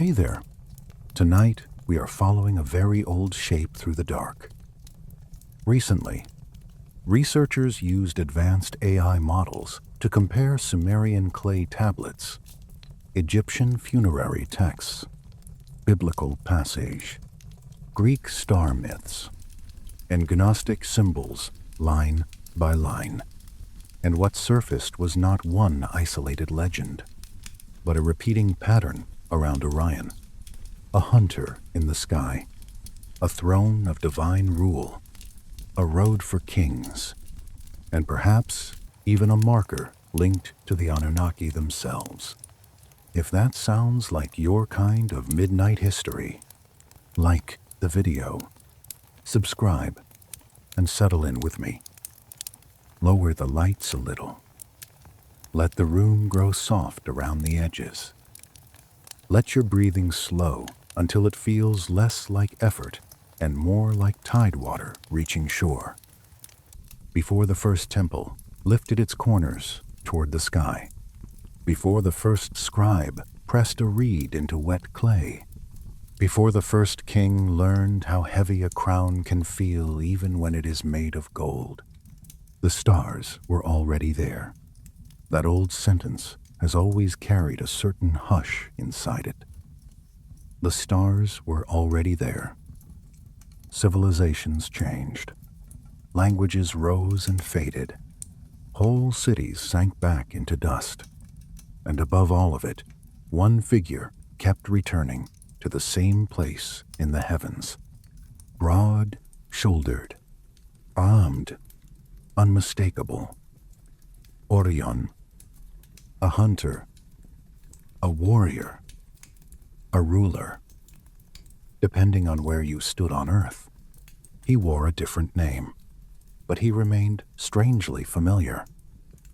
Hey there. Tonight, we are following a very old shape through the dark. Recently, researchers used advanced AI models to compare Sumerian clay tablets, Egyptian funerary texts, biblical passage, Greek star myths, and Gnostic symbols line by line. And what surfaced was not one isolated legend, but a repeating pattern around Orion, a hunter in the sky, a throne of divine rule, a road for kings, and perhaps even a marker linked to the Anunnaki themselves. If that sounds like your kind of midnight history, like the video, subscribe, and settle in with me. Lower the lights a little. Let the room grow soft around the edges. Let your breathing slow until it feels less like effort and more like tide water reaching shore. Before the first temple lifted its corners toward the sky, before the first scribe pressed a reed into wet clay, before the first king learned how heavy a crown can feel even when it is made of gold, the stars were already there. That old sentence has always carried a certain hush inside it. The stars were already there. Civilizations changed. Languages rose and faded. Whole cities sank back into dust. And above all of it, one figure kept returning to the same place in the heavens. Broad-shouldered, armed, unmistakable. Orion. A hunter, a warrior, a ruler. Depending on where you stood on Earth, he wore a different name, but he remained strangely familiar.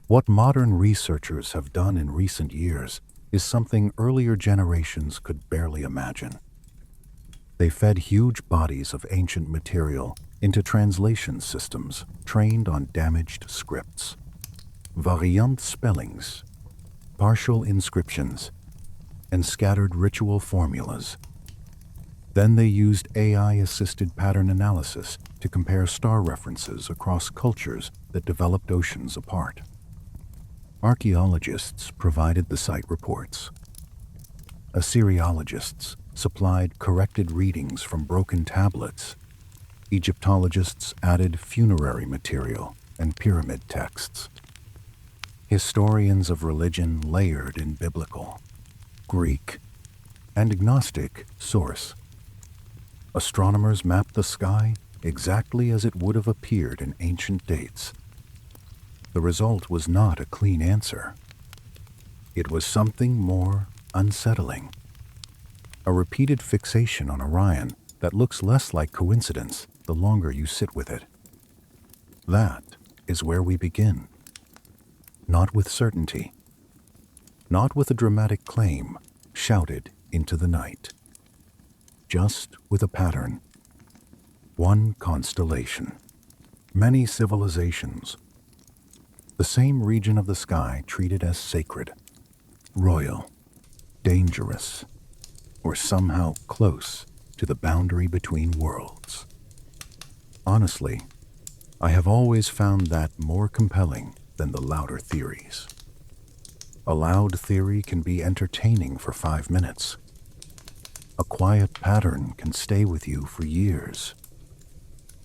What modern researchers have done in recent years is something earlier generations could barely imagine. They fed huge bodies of ancient material into translation systems trained on damaged scripts, variant spellings, partial inscriptions, and scattered ritual formulas. Then they used AI-assisted pattern analysis to compare star references across cultures that developed oceans apart. Archaeologists provided the site reports. Assyriologists supplied corrected readings from broken tablets. Egyptologists added funerary material and pyramid texts. Historians of religion layered in biblical, Greek, and Gnostic source. Astronomers mapped the sky exactly as it would have appeared in ancient dates. The result was not a clean answer. It was something more unsettling. A repeated fixation on Orion that looks less like coincidence the longer you sit with it. That is where we begin. Not with certainty. Not with a dramatic claim shouted into the night. Just with a pattern. One constellation. Many civilizations. The same region of the sky treated as sacred, royal, dangerous, or somehow close to the boundary between worlds. Honestly, I have always found that more compelling than the louder theories. A loud theory can be entertaining for 5 minutes. A quiet pattern can stay with you for years.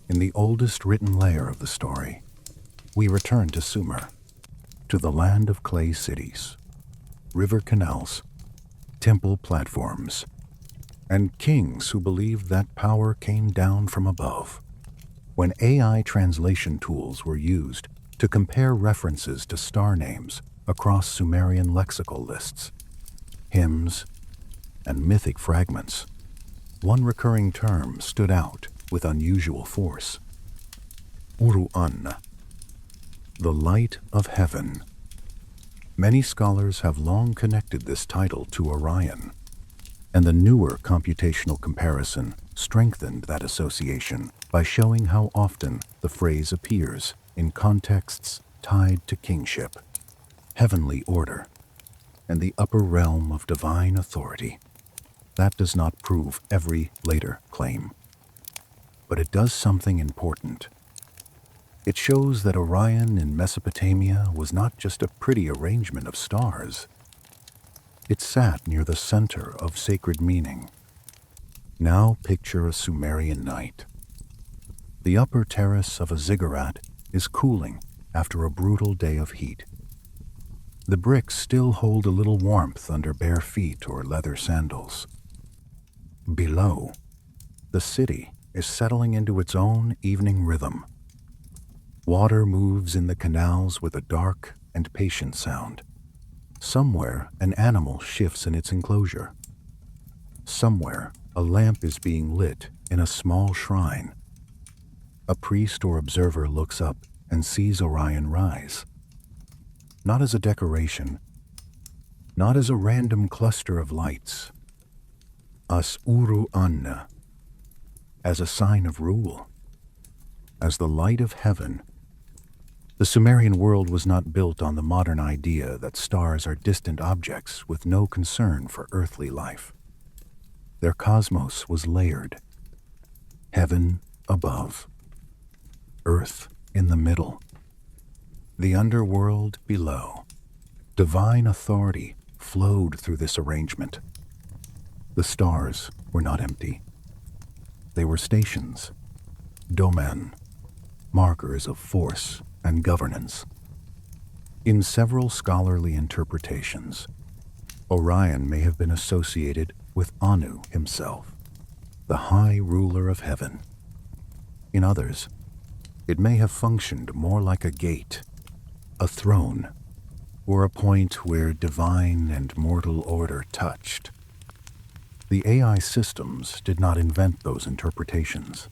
In the oldest written layer of the story, we return to Sumer, to the land of clay cities, river canals, temple platforms, and kings who believed that power came down from above. When AI translation tools were used to compare references to star names across Sumerian lexical lists, hymns, and mythic fragments, one recurring term stood out with unusual force. Uru'an, the light of heaven. Many scholars have long connected this title to Orion, and the newer computational comparison strengthened that association by showing how often the phrase appears in contexts tied to kingship, heavenly order, and the upper realm of divine authority. That does not prove every later claim, but it does something important. It shows that Orion in Mesopotamia was not just a pretty arrangement of stars. It sat near the center of sacred meaning. Now picture a Sumerian night. The upper terrace of a ziggurat is cooling after a brutal day of heat. The bricks still hold a little warmth under bare feet or leather sandals. Below, the city is settling into its own evening rhythm. Water moves in the canals with a dark and patient sound. Somewhere, an animal shifts in its enclosure. Somewhere, a lamp is being lit in a small shrine. A priest or observer looks up and sees Orion rise. Not as a decoration, not as a random cluster of lights. As uru anna, as a sign of rule, as the light of heaven. The Sumerian world was not built on the modern idea that stars are distant objects with no concern for earthly life. Their cosmos was layered. Heaven above, earth in the middle, the underworld below. Divine authority flowed through this arrangement. The stars were not empty. They were stations, domain, markers of force and governance. In several scholarly interpretations, Orion may have been associated with Anu himself, the high ruler of heaven. In others, it may have functioned more like a gate, a throne, or a point where divine and mortal order touched. The AI systems did not invent those interpretations.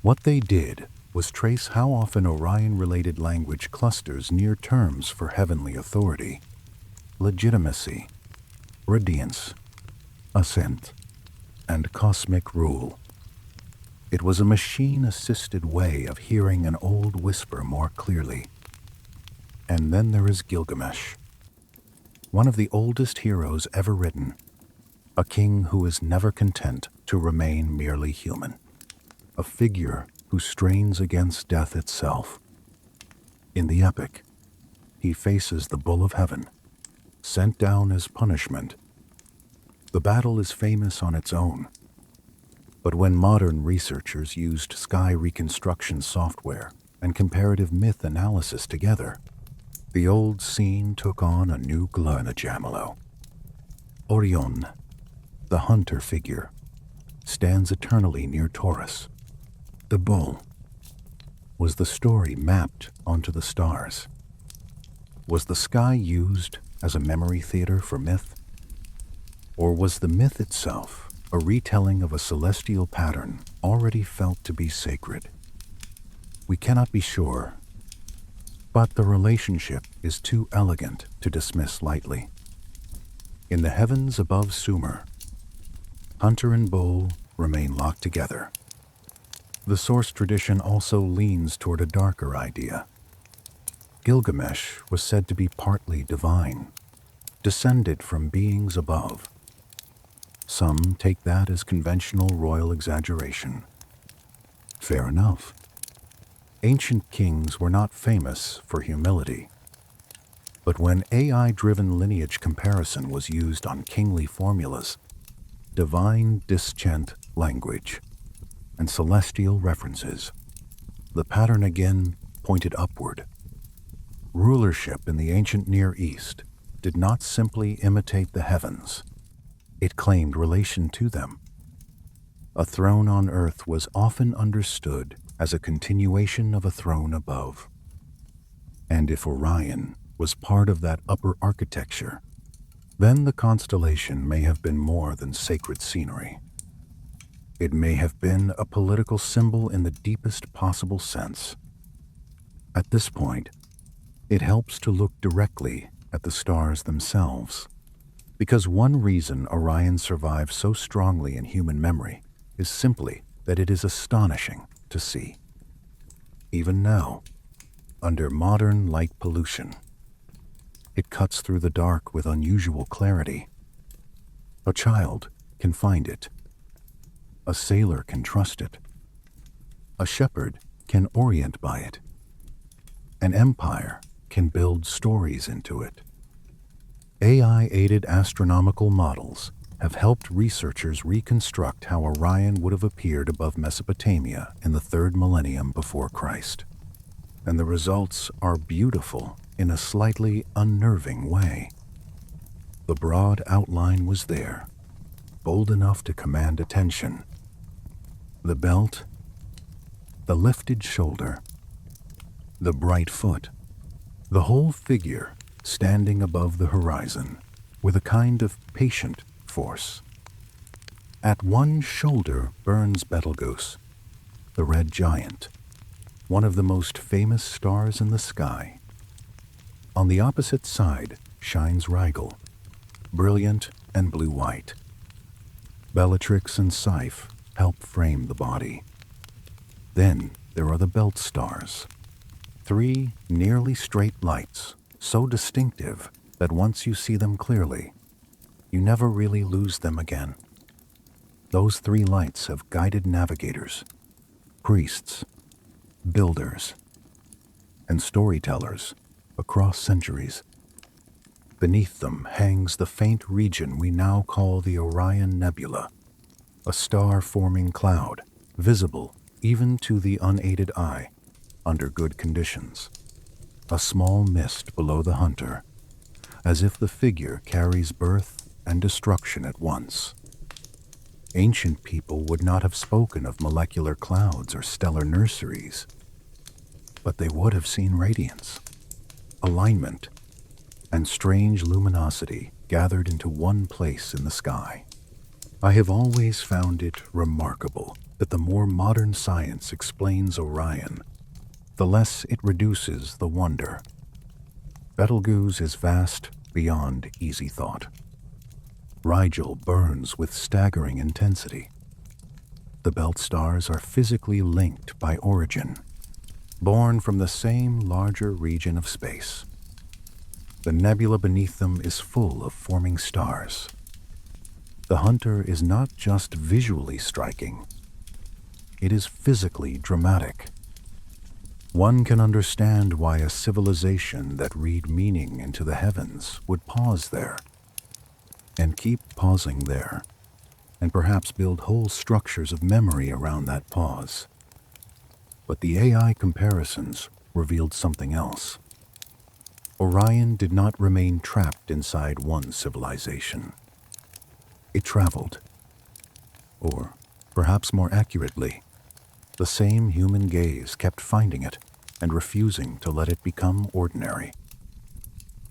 What they did was trace how often Orion-related language clusters near terms for heavenly authority, legitimacy, radiance, ascent, and cosmic rule. It was a machine-assisted way of hearing an old whisper more clearly. And then there is Gilgamesh, one of the oldest heroes ever written, a king who is never content to remain merely human, a figure who strains against death itself. In the epic, he faces the bull of heaven, sent down as punishment. The battle is famous on its own, but when modern researchers used sky reconstruction software and comparative myth analysis together, the old scene took on a new glow. Orion, the hunter figure, stands eternally near Taurus. The bull. Was the story mapped onto the stars? Was the sky used as a memory theater for myth? Or was the myth itself a retelling of a celestial pattern already felt to be sacred? We cannot be sure, but the relationship is too elegant to dismiss lightly. In the heavens above Sumer, hunter and bull remain locked together. The source tradition also leans toward a darker idea. Gilgamesh was said to be partly divine, descended from beings above. Some take that as conventional royal exaggeration. Fair enough. Ancient kings were not famous for humility. But when AI-driven lineage comparison was used on kingly formulas, divine dischant language, and celestial references, the pattern again pointed upward. Rulership in the ancient Near East did not simply imitate the heavens. It claimed relation to them. A throne on earth was often understood as a continuation of a throne above. And if Orion was part of that upper architecture, then the constellation may have been more than sacred scenery. It may have been a political symbol in the deepest possible sense. At this point, it helps to look directly at the stars themselves, because one reason Orion survives so strongly in human memory is simply that it is astonishing to see. Even now, under modern light pollution, it cuts through the dark with unusual clarity. A child can find it. A sailor can trust it. A shepherd can orient by it. An empire can build stories into it. AI-aided astronomical models have helped researchers reconstruct how Orion would have appeared above Mesopotamia in the 3rd millennium before Christ. And the results are beautiful in a slightly unnerving way. The broad outline was there, bold enough to command attention. The belt, the lifted shoulder, the bright foot, the whole figure standing above the horizon with a kind of patient force. At one shoulder burns Betelgeuse, the red giant, one of the most famous stars in the sky. On the opposite side shines Rigel, brilliant and blue-white. Bellatrix and Scythe help frame the body. Then there are the belt stars, 3 nearly straight lights, so distinctive that once you see them clearly, you never really lose them again. Those 3 lights have guided navigators, priests, builders, and storytellers across centuries. Beneath them hangs the faint region we now call the Orion Nebula, a star-forming cloud, visible even to the unaided eye under good conditions. A small mist below the hunter, as if the figure carries birth and destruction at once. Ancient people would not have spoken of molecular clouds or stellar nurseries, but they would have seen radiance, alignment, and strange luminosity gathered into one place in the sky. I have always found it remarkable that the more modern science explains Orion, the less it reduces the wonder. Betelgeuse is vast beyond easy thought. Rigel burns with staggering intensity. The belt stars are physically linked by origin, born from the same larger region of space. The nebula beneath them is full of forming stars. The hunter is not just visually striking, it is physically dramatic. One can understand why a civilization that read meaning into the heavens would pause there, and keep pausing there, and perhaps build whole structures of memory around that pause. But the AI comparisons revealed something else. Orion did not remain trapped inside one civilization. It traveled. Or, perhaps more accurately, the same human gaze kept finding it and refusing to let it become ordinary.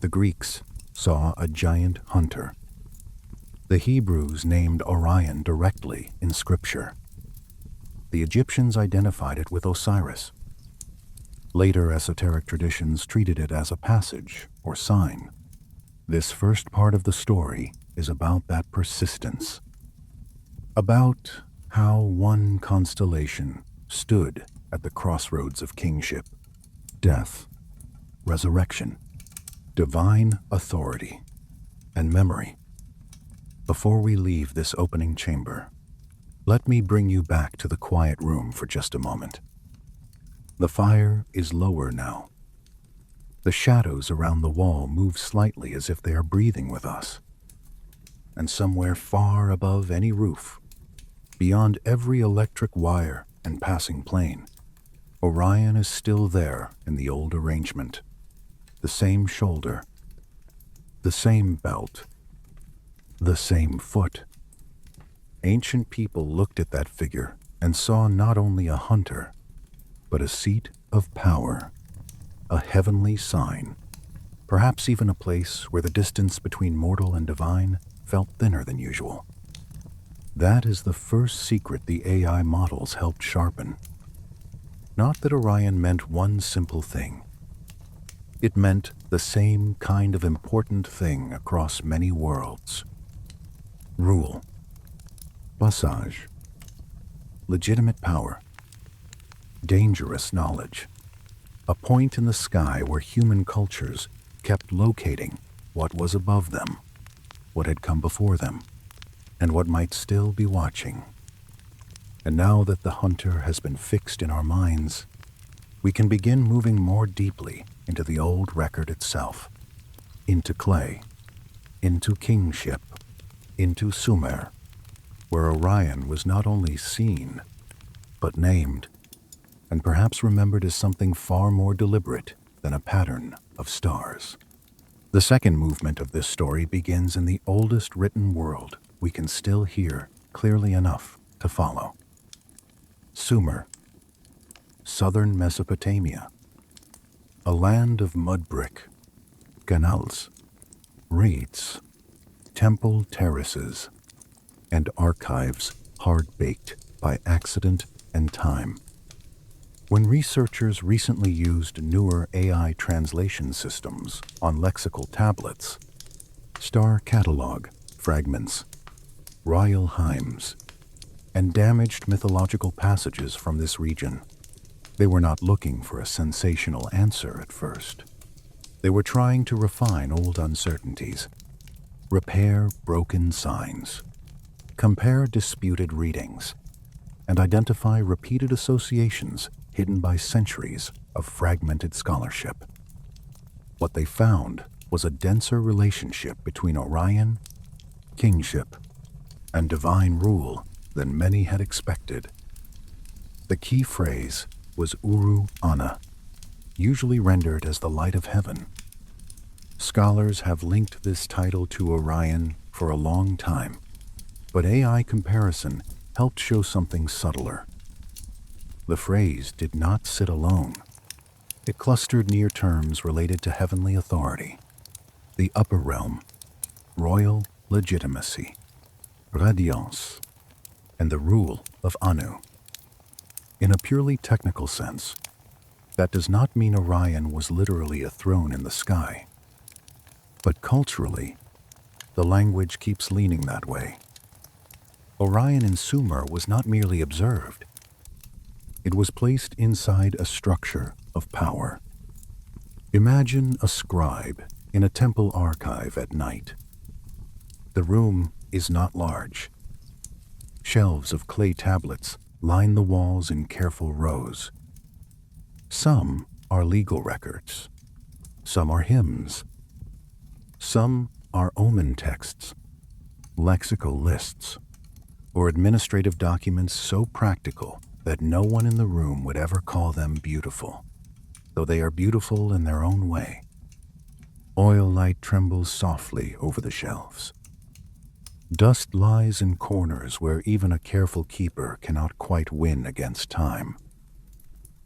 The Greeks saw a giant hunter. The Hebrews named Orion directly in Scripture. The Egyptians identified it with Osiris. Later esoteric traditions treated it as a passage or sign. This first part of the story is about that persistence, about how one constellation stood at the crossroads of kingship, death, resurrection, divine authority, and memory. Before we leave this opening chamber, let me bring you back to the quiet room for just a moment. The fire is lower now. The shadows around the wall move slightly as if they are breathing with us. And somewhere far above any roof, beyond every electric wire and passing plane, Orion is still there in the old arrangement. The same shoulder, the same belt, the same foot. Ancient people looked at that figure and saw not only a hunter, but a seat of power, a heavenly sign, perhaps even a place where the distance between mortal and divine felt thinner than usual. That is the first secret the AI models helped sharpen. Not that Orion meant one simple thing. It meant the same kind of important thing across many worlds. Rule, passage, legitimate power, dangerous knowledge, a point in the sky where human cultures kept locating what was above them, what had come before them. and what might still be watching. And now that the hunter has been fixed in our minds, we can begin moving more deeply into the old record itself, into clay, into kingship, into Sumer, where Orion was not only seen, but named, and perhaps remembered as something far more deliberate than a pattern of stars. The second movement of this story begins in the oldest written world we can still hear clearly enough to follow. Sumer, southern Mesopotamia, a land of mud brick, canals, reeds, temple terraces, and archives hard-baked by accident and time. When researchers recently used newer AI translation systems on lexical tablets, star catalog fragments, royal hymns, and damaged mythological passages from this region, they were not looking for a sensational answer at first. They were trying to refine old uncertainties, repair broken signs, compare disputed readings, and identify repeated associations hidden by centuries of fragmented scholarship. What they found was a denser relationship between Orion, kingship, and divine rule than many had expected. The key phrase was Uru Ana, usually rendered as the light of heaven. Scholars have linked this title to Orion for a long time, but AI comparison helped show something subtler. The phrase did not sit alone. It clustered near terms related to heavenly authority, the upper realm, royal legitimacy, radiance, and the rule of Anu. In a purely technical sense, that does not mean Orion was literally a throne in the sky. But culturally, the language keeps leaning that way. Orion in Sumer was not merely observed. It was placed inside a structure of power. Imagine a scribe in a temple archive at night. The room is not large. Shelves of clay tablets line the walls in careful rows. Some are legal records. Some are hymns. Some are omen texts, lexical lists, or administrative documents so practical that no one in the room would ever call them beautiful, though they are beautiful in their own way. Oil light trembles softly over the shelves. Dust lies in corners where even a careful keeper cannot quite win against time.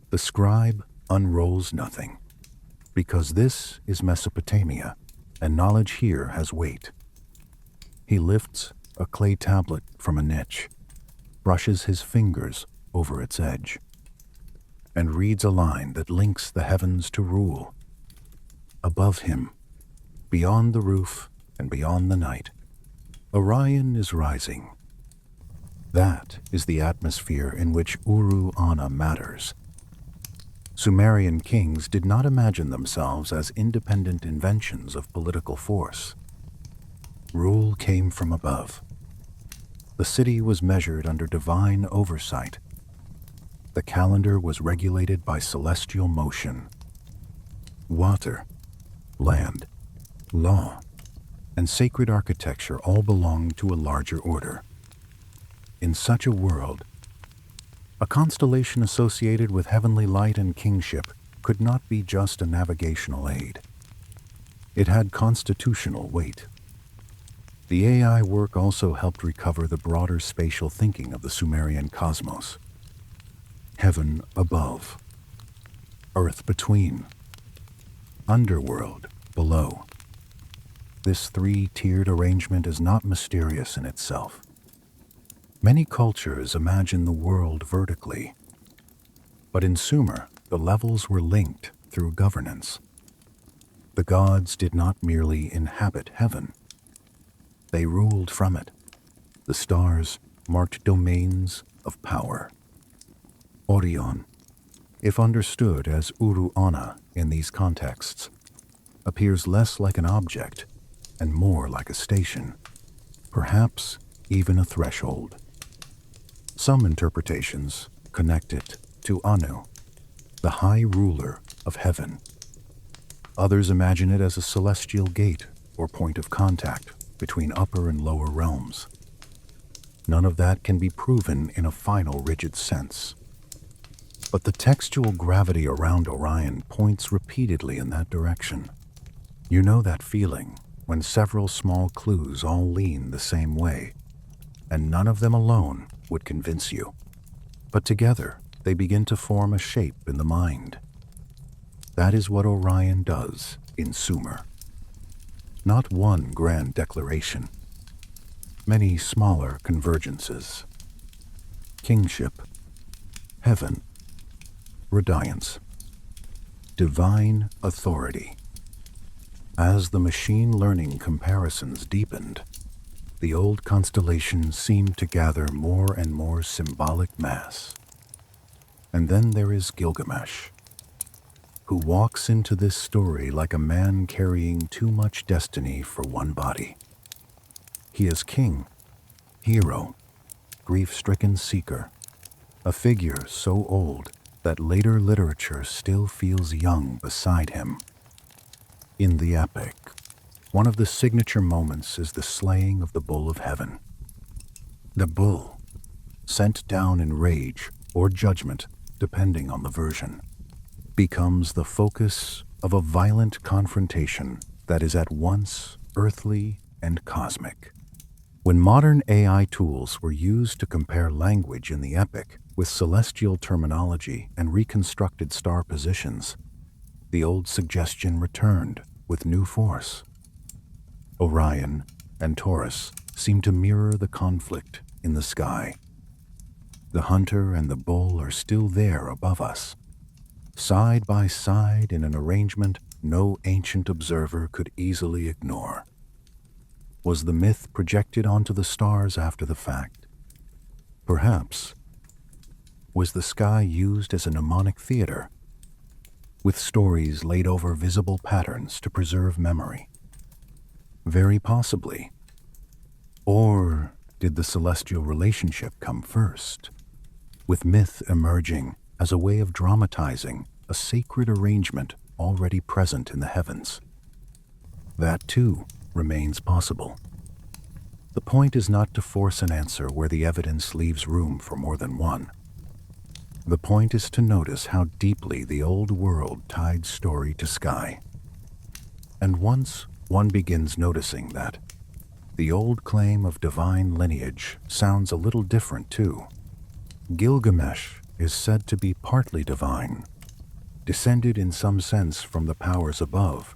The scribe unrolls nothing, because this is Mesopotamia, and knowledge here has weight. He lifts a clay tablet from a niche, brushes his fingers over its edge, and reads a line that links the heavens to rule. Above him, beyond the roof and beyond the night, Orion is rising. That is the atmosphere in which Uru Ana matters. Sumerian kings did not imagine themselves as independent inventions of political force. Rule came from above. The city was measured under divine oversight. The calendar was regulated by celestial motion. Water, land, law, and sacred architecture all belonged to a larger order. In such a world, a constellation associated with heavenly light and kingship could not be just a navigational aid. It had constitutional weight. The AI work also helped recover the broader spatial thinking of the Sumerian cosmos. Heaven above, earth between, underworld below. This three-tiered arrangement is not mysterious in itself. Many cultures imagine the world vertically, but in Sumer, the levels were linked through governance. The gods did not merely inhabit heaven. They ruled from it. The stars marked domains of power. Orion, if understood as Uru Ana in these contexts, appears less like an object and more like a station, perhaps even a threshold. Some interpretations connect it to Anu, the high ruler of heaven. Others imagine it as a celestial gate or point of contact between upper and lower realms. None of that can be proven in a final rigid sense. But the textual gravity around Orion points repeatedly in that direction. You know that feeling when several small clues all lean the same way, and none of them alone would convince you. But together, they begin to form a shape in the mind. That is what Orion does in Sumer. Not one grand declaration, many smaller convergences. Kingship, heaven, radiance, divine authority. As the machine learning comparisons deepened, the old constellations seemed to gather more and more symbolic mass. And then there is Gilgamesh, who walks into this story like a man carrying too much destiny for one body. He is king, hero, grief-stricken seeker, a figure so old that later literature still feels young beside him. In the epic, one of the signature moments is the slaying of the bull of heaven. The bull, sent down in rage or judgment, depending on the version, becomes the focus of a violent confrontation that is at once earthly and cosmic. When modern AI tools were used to compare language in the epic with celestial terminology and reconstructed star positions, the old suggestion returned with new force. Orion and Taurus seem to mirror the conflict in the sky. The hunter and the bull are still there above us, side by side in an arrangement no ancient observer could easily ignore. Was the myth projected onto the stars after the fact? Perhaps. Was the sky used as a mnemonic theater, with stories laid over visible patterns to preserve memory? Very possibly. Or did the celestial relationship come first, with myth emerging as a way of dramatizing a sacred arrangement already present in the heavens? That, too, remains possible. The point is not to force an answer where the evidence leaves room for more than one. The point is to notice how deeply the old world tied story to sky. And once one begins noticing that, the old claim of divine lineage sounds a little different too. Gilgamesh is said to be partly divine, descended in some sense from the powers above.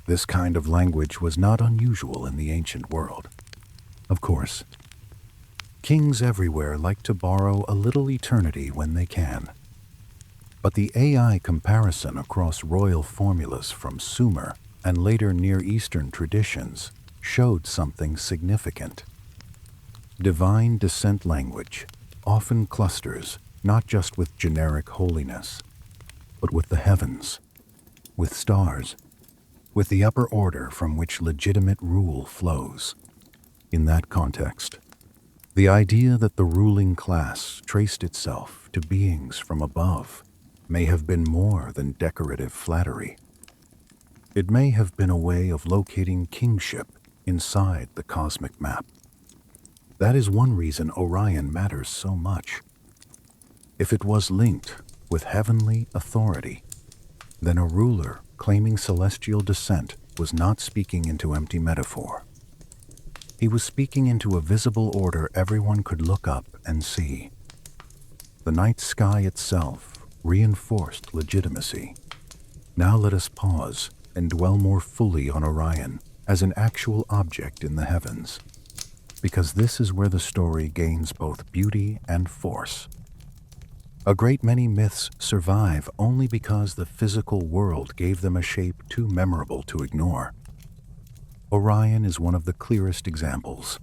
This kind of language was not unusual in the ancient world. Of course, kings everywhere like to borrow a little eternity when they can. But the AI comparison across royal formulas from Sumer and later Near Eastern traditions showed something significant. Divine descent language often clusters not just with generic holiness, but with the heavens, with stars, with the upper order from which legitimate rule flows. In that context, the idea that the ruling class traced itself to beings from above may have been more than decorative flattery. It may have been a way of locating kingship inside the cosmic map. That is one reason Orion matters so much. If it was linked with heavenly authority, then a ruler claiming celestial descent was not speaking into empty metaphor. He was speaking into a visible order everyone could look up and see. The night sky itself reinforced legitimacy. Now let us pause and dwell more fully on Orion as an actual object in the heavens, because this is where the story gains both beauty and force. A great many myths survive only because the physical world gave them a shape too memorable to ignore. Orion is one of the clearest examples.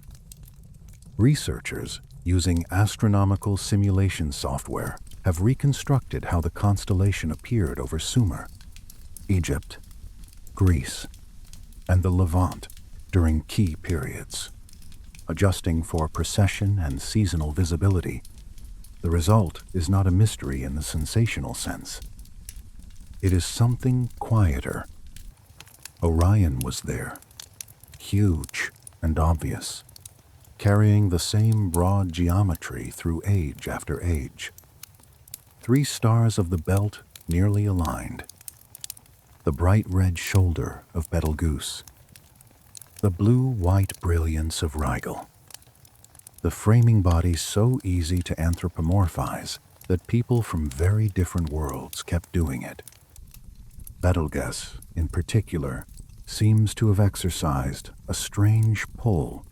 Researchers, using astronomical simulation software, have reconstructed how the constellation appeared over Sumer, Egypt, Greece, and the Levant during key periods. adjusting for precession and seasonal visibility. The result is not a mystery in the sensational sense. It is something quieter. Orion was there, huge and obvious, carrying the same broad geometry through age after age. 3 stars of the belt nearly aligned. The bright red shoulder of Betelgeuse. The blue-white brilliance of Rigel. The framing body so easy to anthropomorphize that people from very different worlds kept doing it. Betelgeuse, in particular, seems to have exercised a strange pull.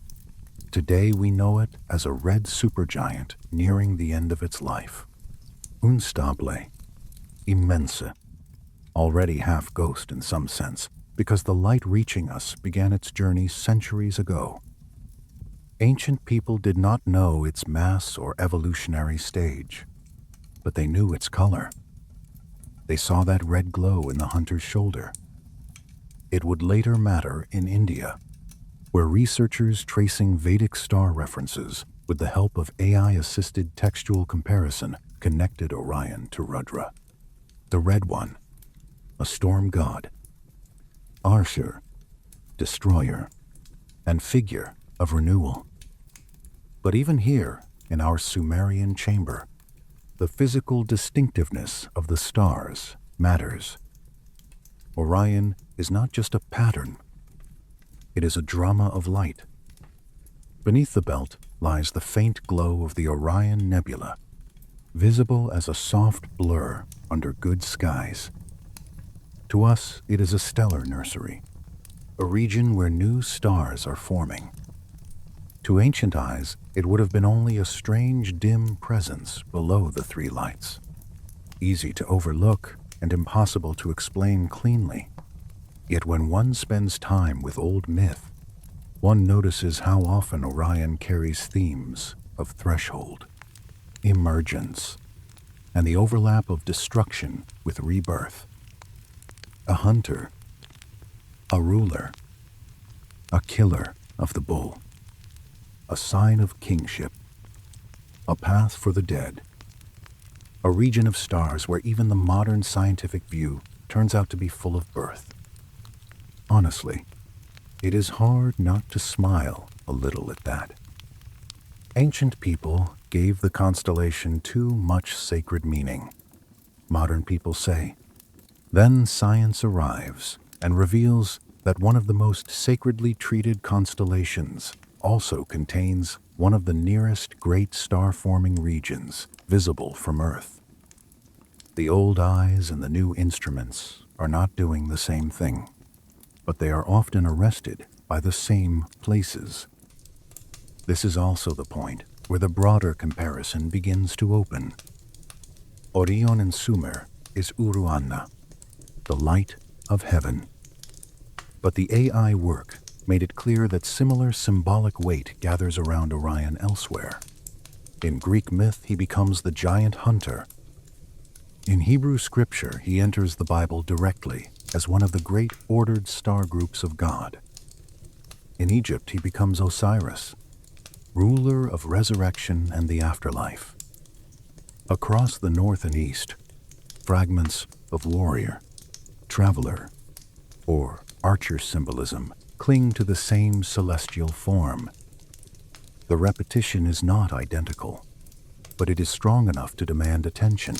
Today we know it as a red supergiant nearing the end of its life. Unstable, immense, already half ghost in some sense, because the light reaching us began its journey centuries ago. Ancient people did not know its mass or evolutionary stage, but they knew its color. They saw that red glow in the hunter's shoulder. It would later matter in India, where researchers tracing Vedic star references with the help of AI-assisted textual comparison connected Orion to Rudra, the red one, a storm god, Archer, destroyer, and figure of renewal. But even here, in our Sumerian chamber, the physical distinctiveness of the stars matters. Orion is not just a pattern, it is a drama of light. Beneath the belt lies the faint glow of the Orion Nebula, visible as a soft blur under good skies. To us, it is a stellar nursery, a region where new stars are forming. To ancient eyes, it would have been only a strange, dim presence below the 3 lights, easy to overlook and impossible to explain cleanly. Yet when one spends time with old myth, one notices how often Orion carries themes of threshold, emergence, and the overlap of destruction with rebirth. A hunter, a ruler, a killer of the bull, a sign of kingship, a path for the dead, a region of stars where even the modern scientific view turns out to be full of birth. Honestly, it is hard not to smile a little at that. Ancient people gave the constellation too much sacred meaning. Modern people say. Then science arrives and reveals that one of the most sacredly treated constellations also contains one of the nearest great star-forming regions visible from Earth. The old eyes and the new instruments are not doing the same thing, but they are often arrested by the same places. This is also the point where the broader comparison begins to open. Orion in Sumer is Uruanna, the light of heaven. But the AI work made it clear that similar symbolic weight gathers around Orion elsewhere. In Greek myth, he becomes the giant hunter. In Hebrew scripture, he enters the Bible directly as one of the great ordered star groups of God. In Egypt, he becomes Osiris, ruler of resurrection and the afterlife. Across the north and east, fragments of warrior, traveler, or archer symbolism cling to the same celestial form. The repetition is not identical, but it is strong enough to demand attention.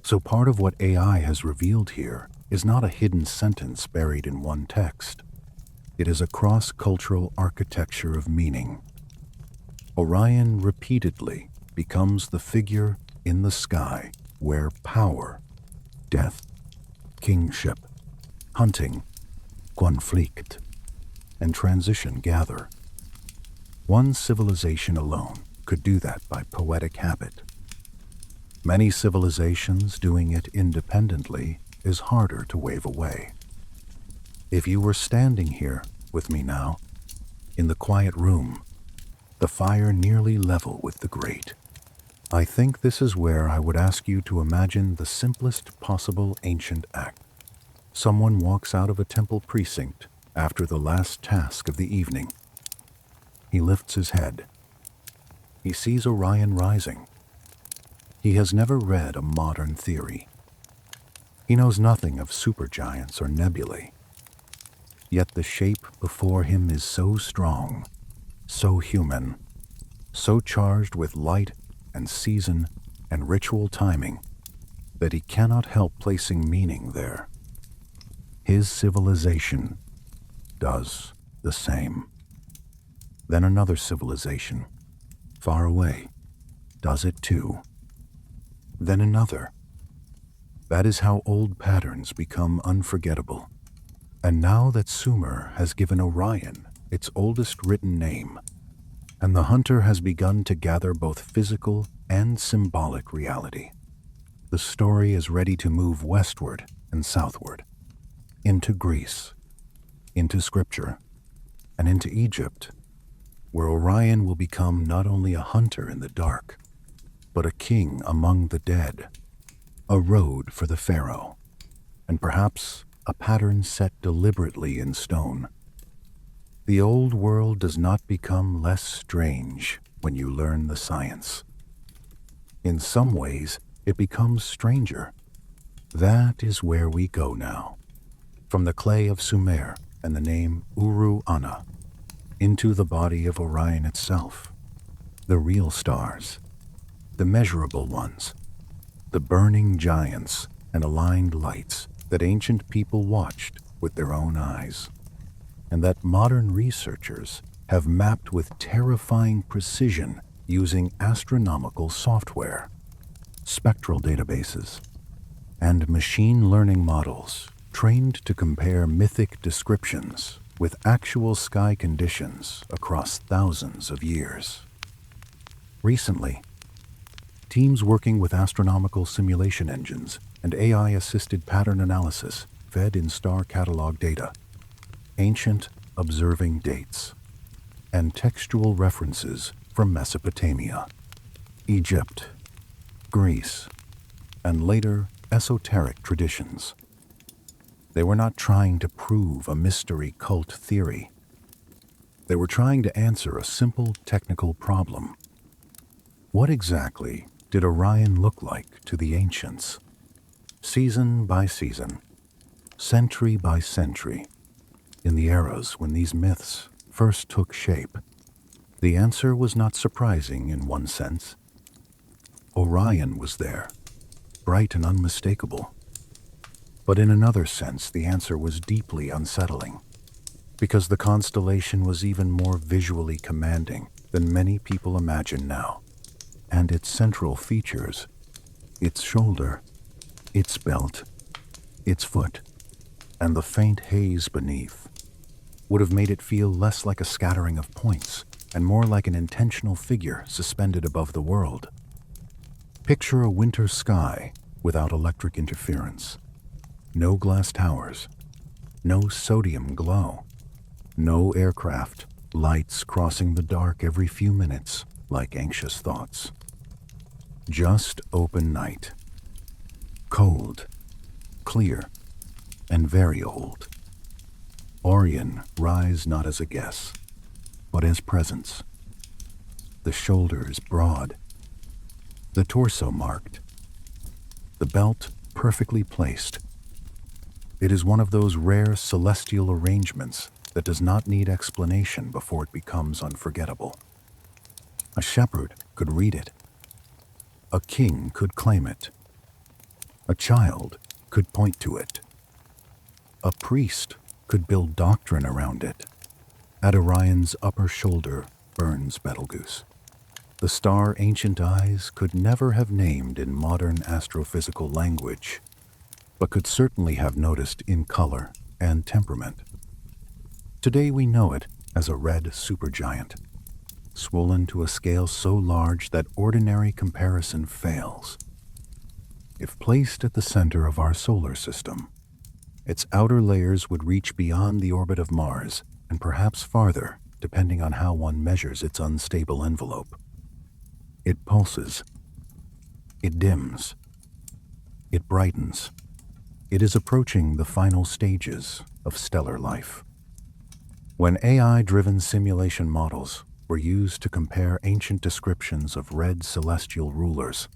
So part of what AI has revealed here is not a hidden sentence buried in one text. It is a cross-cultural architecture of meaning. Orion repeatedly becomes the figure in the sky where power, death, kingship, hunting, conflict, and transition gather. One civilization alone could do that by poetic habit. Many civilizations doing it independently is harder to wave away. If you were standing here with me now, in the quiet room, the fire nearly level with the grate, I think this is where I would ask you to imagine the simplest possible ancient act. Someone walks out of a temple precinct after the last task of the evening. He lifts his head. He sees Orion rising. He has never read a modern theory. He knows nothing of supergiants or nebulae. Yet the shape before him is so strong, so human, so charged with light and season and ritual timing that he cannot help placing meaning there. His civilization does the same. Then another civilization, far away, does it too. Then another. That is how old patterns become unforgettable. And now that Sumer has given Orion its oldest written name, and the hunter has begun to gather both physical and symbolic reality, the story is ready to move westward and southward, into Greece, into Scripture, and into Egypt, where Orion will become not only a hunter in the dark, but a king among the dead, a road for the pharaoh, and perhaps a pattern set deliberately in stone. The old world does not become less strange when you learn the science. In some ways, it becomes stranger. That is where we go now. From the clay of Sumer and the name Uru-Ana, into the body of Orion itself, the real stars, the measurable ones, the burning giants and aligned lights that ancient people watched with their own eyes, and that modern researchers have mapped with terrifying precision using astronomical software, spectral databases, and machine learning models trained to compare mythic descriptions with actual sky conditions across thousands of years. Recently, teams working with astronomical simulation engines and AI-assisted pattern analysis fed in star catalog data, ancient observing dates, and textual references from Mesopotamia, Egypt, Greece, and later esoteric traditions. They were not trying to prove a mystery cult theory. They were trying to answer a simple technical problem. What exactly did Orion look like to the ancients? Season by season, century by century, in the eras when these myths first took shape, the answer was not surprising in one sense. Orion was there, bright and unmistakable. But in another sense, the answer was deeply unsettling, because the constellation was even more visually commanding than many people imagine now. And its central features, its shoulder, its belt, its foot, and the faint haze beneath, would have made it feel less like a scattering of points and more like an intentional figure suspended above the world. Picture a winter sky without electric interference. No glass towers, no sodium glow, no aircraft, lights crossing the dark every few minutes like anxious thoughts. Just open night. Cold, clear, and very old. Orion rise not as a guess, but as presence. The shoulders broad, the torso marked, the belt perfectly placed. It is one of those rare celestial arrangements that does not need explanation before it becomes unforgettable. A shepherd could read it. A king could claim it. A child could point to it. A priest could build doctrine around it. At Orion's upper shoulder burns Betelgeuse, the star ancient eyes could never have named in modern astrophysical language, but could certainly have noticed in color and temperament. Today we know it as a red supergiant, swollen to a scale so large that ordinary comparison fails. If placed at the center of our solar system, its outer layers would reach beyond the orbit of Mars and perhaps farther, depending on how one measures its unstable envelope. It pulses. It dims. It brightens. It is approaching the final stages of stellar life. When AI-driven simulation models were used to compare ancient descriptions of red celestial rulers,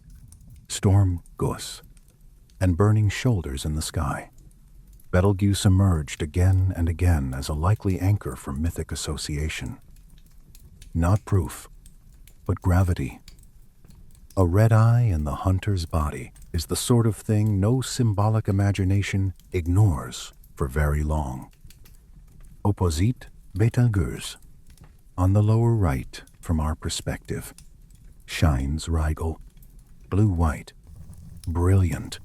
storm goose, and burning shoulders in the sky. Betelgeuse emerged again and again as a likely anchor for mythic association. Not proof, but gravity. A red eye in the hunter's body is the sort of thing no symbolic imagination ignores for very long. Opposite Betelgeuse. On the lower right, from our perspective, shines Rigel, blue-white, brilliant,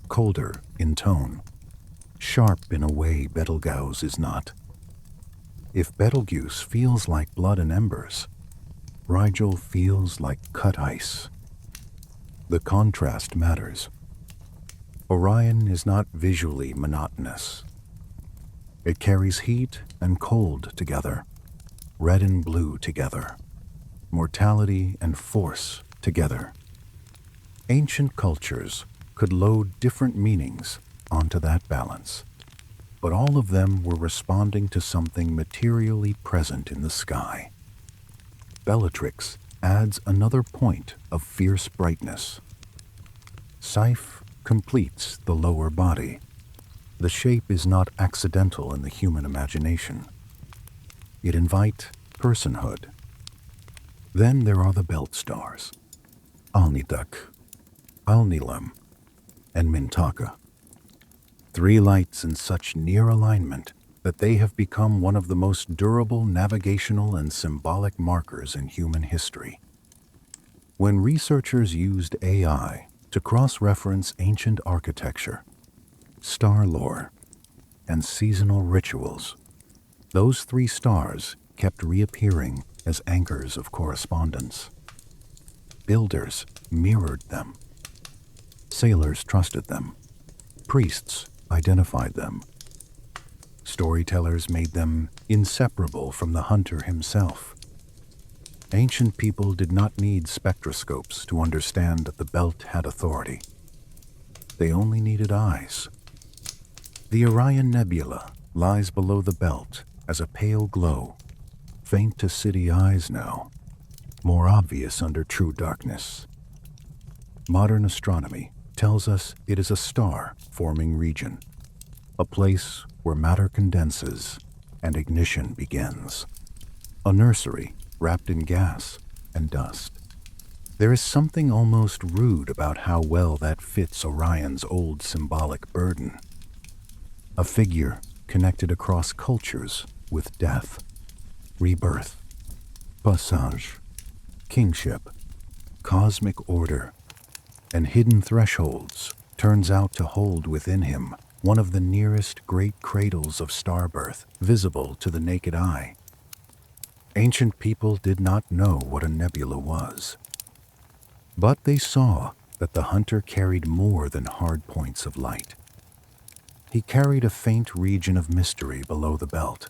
colder in tone, sharp in a way Betelgeuse is not. If Betelgeuse feels like blood and embers, Rigel feels like cut ice. The contrast matters. Orion is not visually monotonous. It carries heat and cold together, red and blue together, mortality and force together. Ancient cultures could load different meanings onto that balance, but all of them were responding to something materially present in the sky. Bellatrix adds another point of fierce brightness. Scythe completes the lower body. The shape is not accidental in the human imagination. It invites personhood. Then there are the belt stars, Alnitak, Alnilam, and Mintaka. Three lights in such near alignment that they have become one of the most durable navigational and symbolic markers in human history. When researchers used AI to cross-reference ancient architecture, star lore, and seasonal rituals, those three stars kept reappearing as anchors of correspondence. Builders mirrored them. Sailors trusted them. Priests identified them. Storytellers made them inseparable from the hunter himself. Ancient people did not need spectroscopes to understand that the belt had authority. They only needed eyes. The Orion Nebula lies below the belt as a pale glow, faint to city eyes now, more obvious under true darkness. Modern astronomy tells us it is a star-forming region, a place where matter condenses and ignition begins. A nursery wrapped in gas and dust. There is something almost rude about how well that fits Orion's old symbolic burden. A figure connected across cultures with death, rebirth, passage, kingship, cosmic order, and hidden thresholds turns out to hold within him one of the nearest great cradles of starbirth visible to the naked eye. Ancient people did not know what a nebula was, but they saw that the hunter carried more than hard points of light. He carried a faint region of mystery below the belt,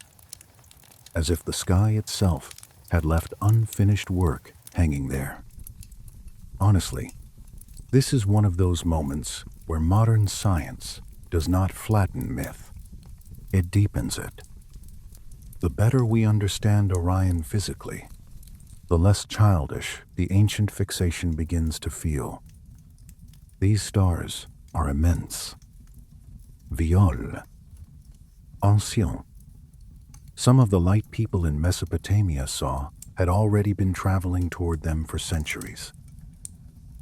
as if the sky itself had left unfinished work hanging there. Honestly, this is one of those moments where modern science does not flatten myth, it deepens it. The better we understand Orion physically, the less childish the ancient fixation begins to feel. These stars are immense. Viol. Ancien. Some of the light people in Mesopotamia saw had already been traveling toward them for centuries.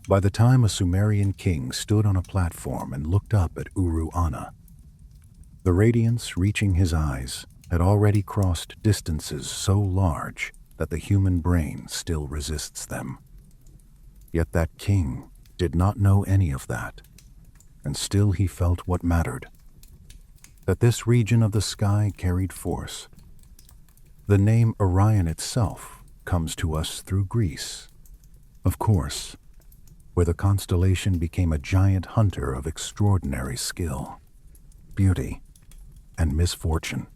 By the time a Sumerian king stood on a platform and looked up at Uru-Ana, the radiance reaching his eyes had already crossed distances so large that the human brain still resists them. Yet that king did not know any of that, and still he felt what mattered, that this region of the sky carried force. The name Orion itself comes to us through Greece, of course, where the constellation became a giant hunter of extraordinary skill, beauty, and misfortune.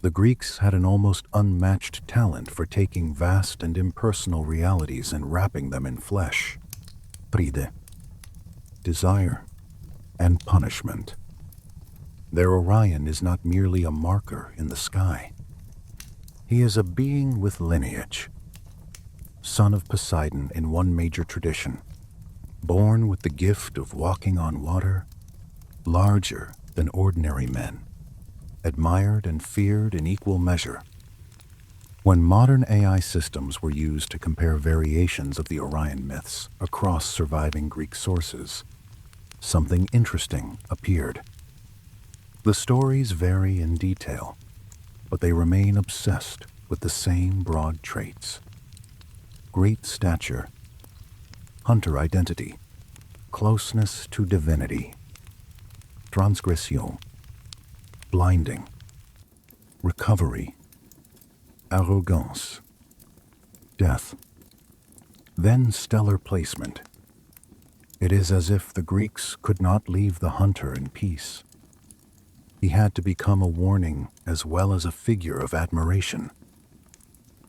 The Greeks had an almost unmatched talent for taking vast and impersonal realities and wrapping them in flesh. Pride, desire, and punishment. Their Orion is not merely a marker in the sky. He is a being with lineage, son of Poseidon in one major tradition, born with the gift of walking on water, larger than ordinary men, admired and feared in equal measure. When modern AI systems were used to compare variations of the Orion myths across surviving Greek sources, something interesting appeared. The stories vary in detail, but they remain obsessed with the same broad traits: great stature, hunter identity, closeness to divinity, transgression, blinding, recovery, arrogance, death, then stellar placement. It is as if the Greeks could not leave the hunter in peace. He had to become a warning as well as a figure of admiration.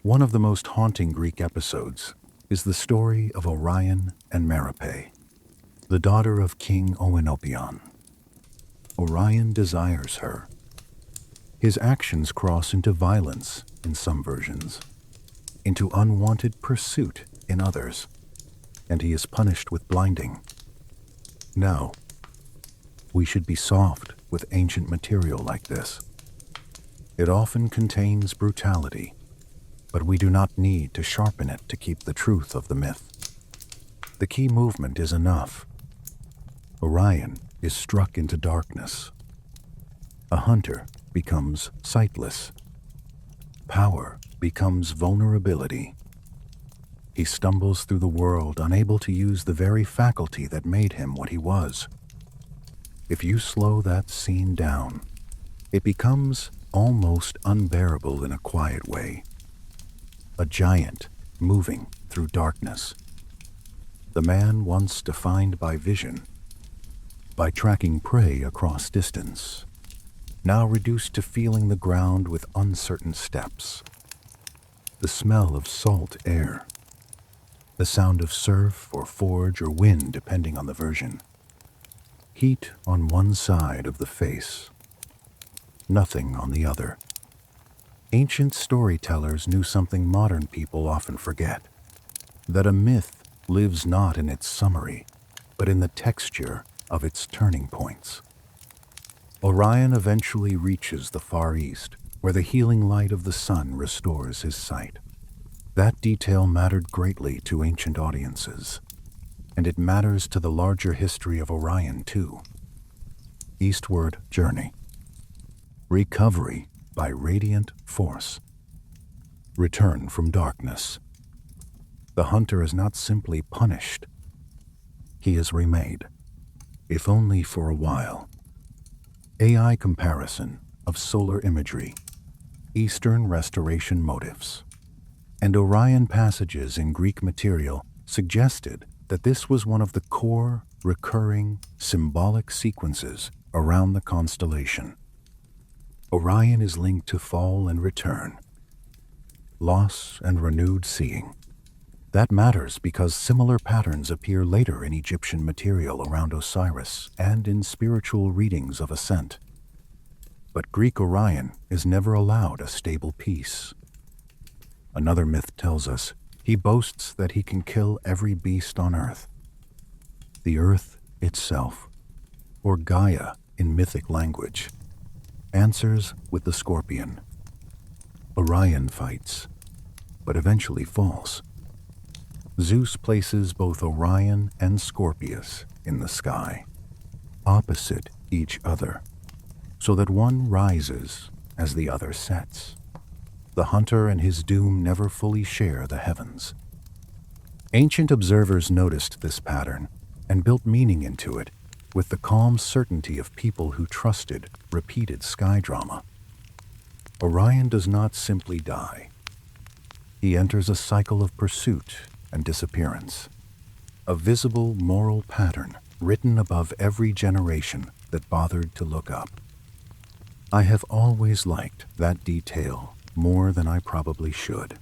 One of the most haunting Greek episodes is the story of Orion and Merope, the daughter of King Oenopion. Orion desires her. His actions cross into violence in some versions, into unwanted pursuit in others, and he is punished with blinding. No, we should be soft with ancient material like this. It often contains brutality, but we do not need to sharpen it to keep the truth of the myth. The key movement is enough. Orion is struck into darkness. A hunter becomes sightless. Power becomes vulnerability. He stumbles through the world, unable to use the very faculty that made him what he was. If you slow that scene down, it becomes almost unbearable in a quiet way. A giant moving through darkness. The man once defined by vision, by tracking prey across distance, now reduced to feeling the ground with uncertain steps. The smell of salt air, the sound of surf or forge or wind depending on the version. Heat on one side of the face, nothing on the other. Ancient storytellers knew something modern people often forget, that a myth lives not in its summary, but in the texture of its turning points. Orion eventually reaches the Far East, where the healing light of the sun restores his sight. That detail mattered greatly to ancient audiences, and it matters to the larger history of Orion too. Eastward journey. Recovery by radiant force. Return from darkness. The hunter is not simply punished. He is remade, if only for a while. AI comparison of solar imagery, Eastern restoration motifs, and Orion passages in Greek material suggested that this was one of the core, recurring, symbolic sequences around the constellation. Orion is linked to fall and return, loss and renewed seeing. That matters because similar patterns appear later in Egyptian material around Osiris and in spiritual readings of ascent. But Greek Orion is never allowed a stable peace. Another myth tells us he boasts that he can kill every beast on Earth. The Earth itself, or Gaia in mythic language, answers with the scorpion. Orion fights, but eventually falls. Zeus places both Orion and Scorpius in the sky, opposite each other, so that one rises as the other sets. The hunter and his doom never fully share the heavens. Ancient observers noticed this pattern and built meaning into it with the calm certainty of people who trusted repeated sky drama. Orion does not simply die. He enters a cycle of pursuit and disappearance, a visible moral pattern written above every generation that bothered to look up. I have always liked that detail more than I probably should.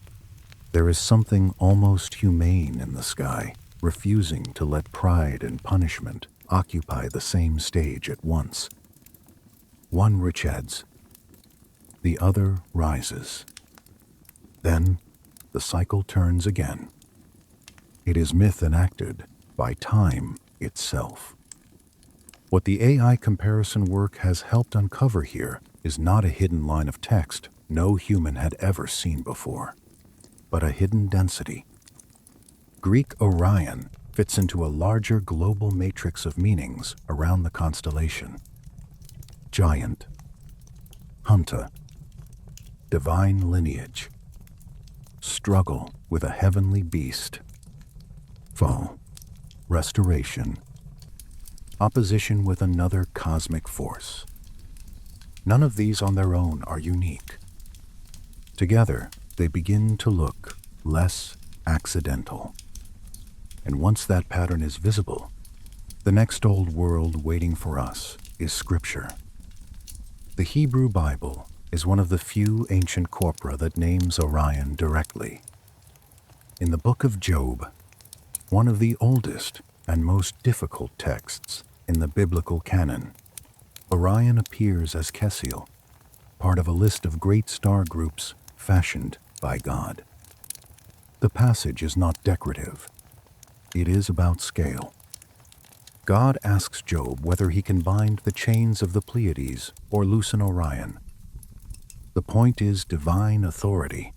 There is something almost humane in the sky, refusing to let pride and punishment occupy the same stage at once. One resheds, the other rises. Then, the cycle turns again. It is myth enacted by time itself. What the AI comparison work has helped uncover here is not a hidden line of text no human had ever seen before, but a hidden density. Greek Orion fits into a larger global matrix of meanings around the constellation. Giant, Hunter, divine lineage, struggle with a heavenly beast, fall, restoration, opposition with another cosmic force. None of these on their own are unique. Together, they begin to look less accidental. And once that pattern is visible, the next old world waiting for us is Scripture. The Hebrew Bible is one of the few ancient corpora that names Orion directly. In the book of Job, one of the oldest and most difficult texts in the biblical canon, Orion appears as Kesiel, part of a list of great star groups fashioned by God. The passage is not decorative. It is about scale. God asks Job whether he can bind the chains of the Pleiades or loosen Orion. The point is divine authority.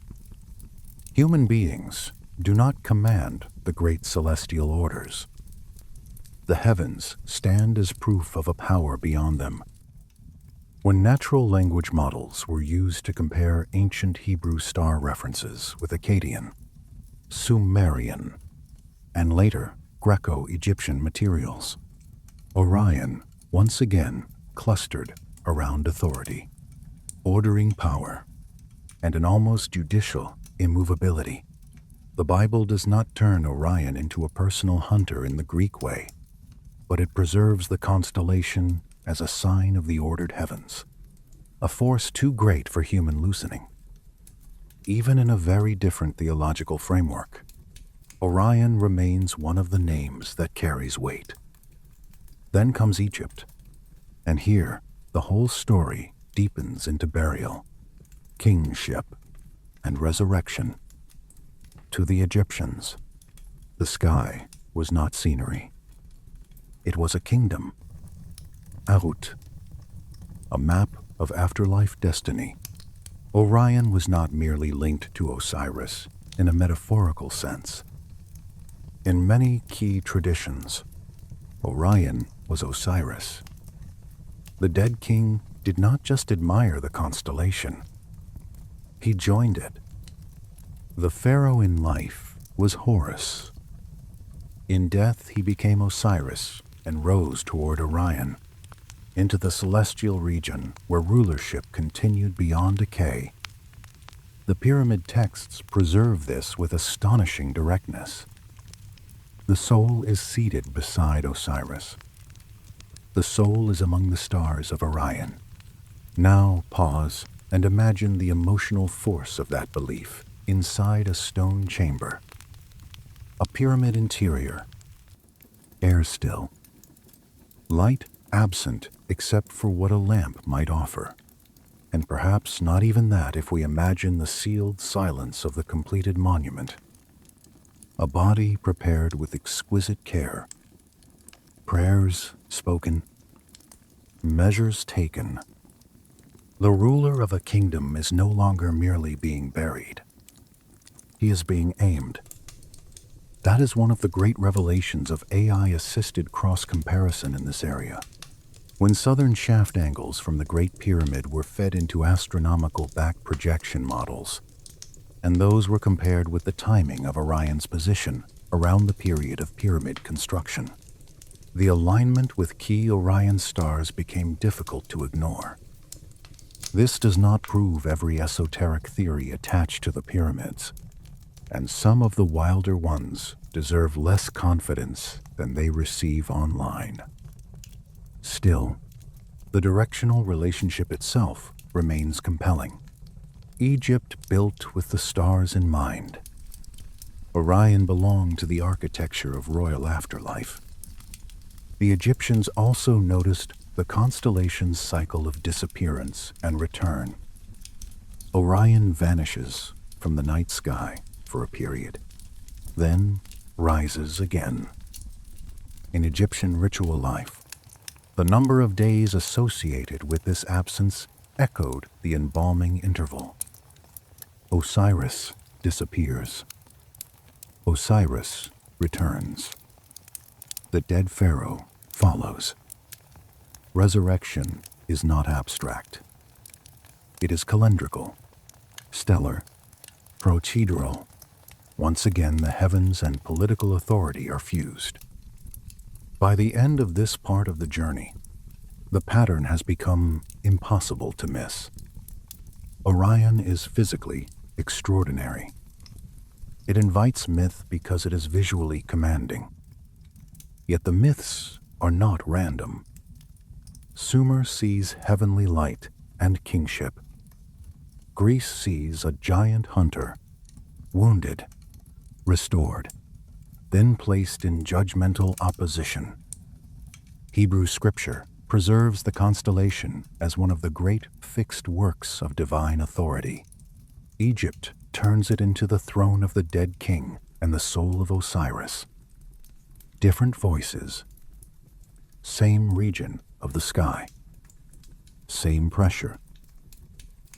Human beings do not command the great celestial orders. The heavens stand as proof of a power beyond them. When natural language models were used to compare ancient Hebrew star references with Akkadian, Sumerian, and later Greco-Egyptian materials, Orion once again clustered around authority, ordering power, and an almost judicial immovability. The Bible does not turn Orion into a personal hunter in the Greek way, but it preserves the constellation as a sign of the ordered heavens, a force too great for human loosening. Even in a very different theological framework, Orion remains one of the names that carries weight. Then comes Egypt, and here the whole story deepens into burial, kingship, and resurrection. To the Egyptians, the sky was not scenery. It was a kingdom, Aut, a map of afterlife destiny. Orion was not merely linked to Osiris in a metaphorical sense. In many key traditions, Orion was Osiris. The dead king did not just admire the constellation, he joined it. The pharaoh in life was Horus. In death, he became Osiris and rose toward Orion, into the celestial region where rulership continued beyond decay. The pyramid texts preserve this with astonishing directness. The soul is seated beside Osiris. The soul is among the stars of Orion. Now pause and imagine the emotional force of that belief inside a stone chamber. A pyramid interior, air still. Light absent except for what a lamp might offer, and perhaps not even that if we imagine the sealed silence of the completed monument. A body prepared with exquisite care, prayers spoken, measures taken. The ruler of a kingdom is no longer merely being buried. He is being aimed. That is one of the great revelations of AI-assisted cross-comparison in this area. When southern shaft angles from the Great Pyramid were fed into astronomical back projection models, and those were compared with the timing of Orion's position around the period of pyramid construction, the alignment with key Orion stars became difficult to ignore. This does not prove every esoteric theory attached to the pyramids, and some of the wilder ones deserve less confidence than they receive online. Still, the directional relationship itself remains compelling. Egypt built with the stars in mind. Orion belonged to the architecture of royal afterlife. The Egyptians also noticed the constellation's cycle of disappearance and return. Orion vanishes, from the night sky for a period, then rises again. In Egyptian ritual life, the number of days associated with this absence echoed the embalming interval. Osiris disappears. Osiris returns. The dead pharaoh follows. Resurrection is not abstract. It is calendrical, stellar, procedural. Once again, the heavens and political authority are fused. By the end of this part of the journey, the pattern has become impossible to miss. Orion is physically extraordinary. It invites myth because it is visually commanding. Yet the myths are not random. Sumer sees heavenly light and kingship. Greece sees a giant hunter, wounded, restored, then placed in judgmental opposition. Hebrew scripture preserves the constellation as one of the great fixed works of divine authority. Egypt turns it into the throne of the dead king and the soul of Osiris. Different voices, same region of the sky, same pressure.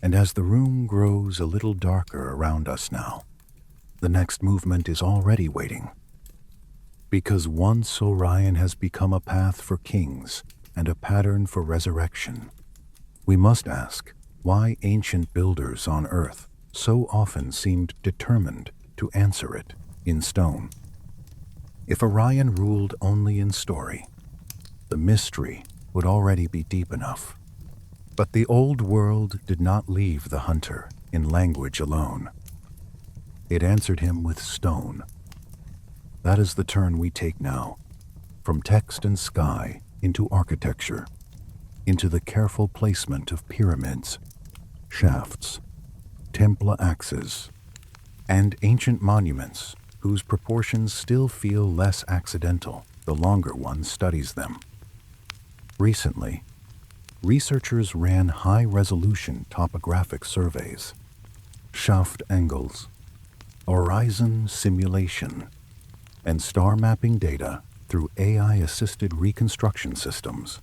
And as the room grows a little darker around us now, the next movement is already waiting. Because once Orion has become a path for kings and a pattern for resurrection, we must ask why ancient builders on Earth so often seemed determined to answer it in stone. If Orion ruled only in story, the mystery would already be deep enough. But the old world did not leave the hunter in language alone. It answered him with stone. That is the turn we take now, from text and sky into architecture, into the careful placement of pyramids, shafts, temple axes, and ancient monuments whose proportions still feel less accidental the longer one studies them. Recently, researchers ran high-resolution topographic surveys, shaft angles, horizon simulation, and star mapping data through AI-assisted reconstruction systems,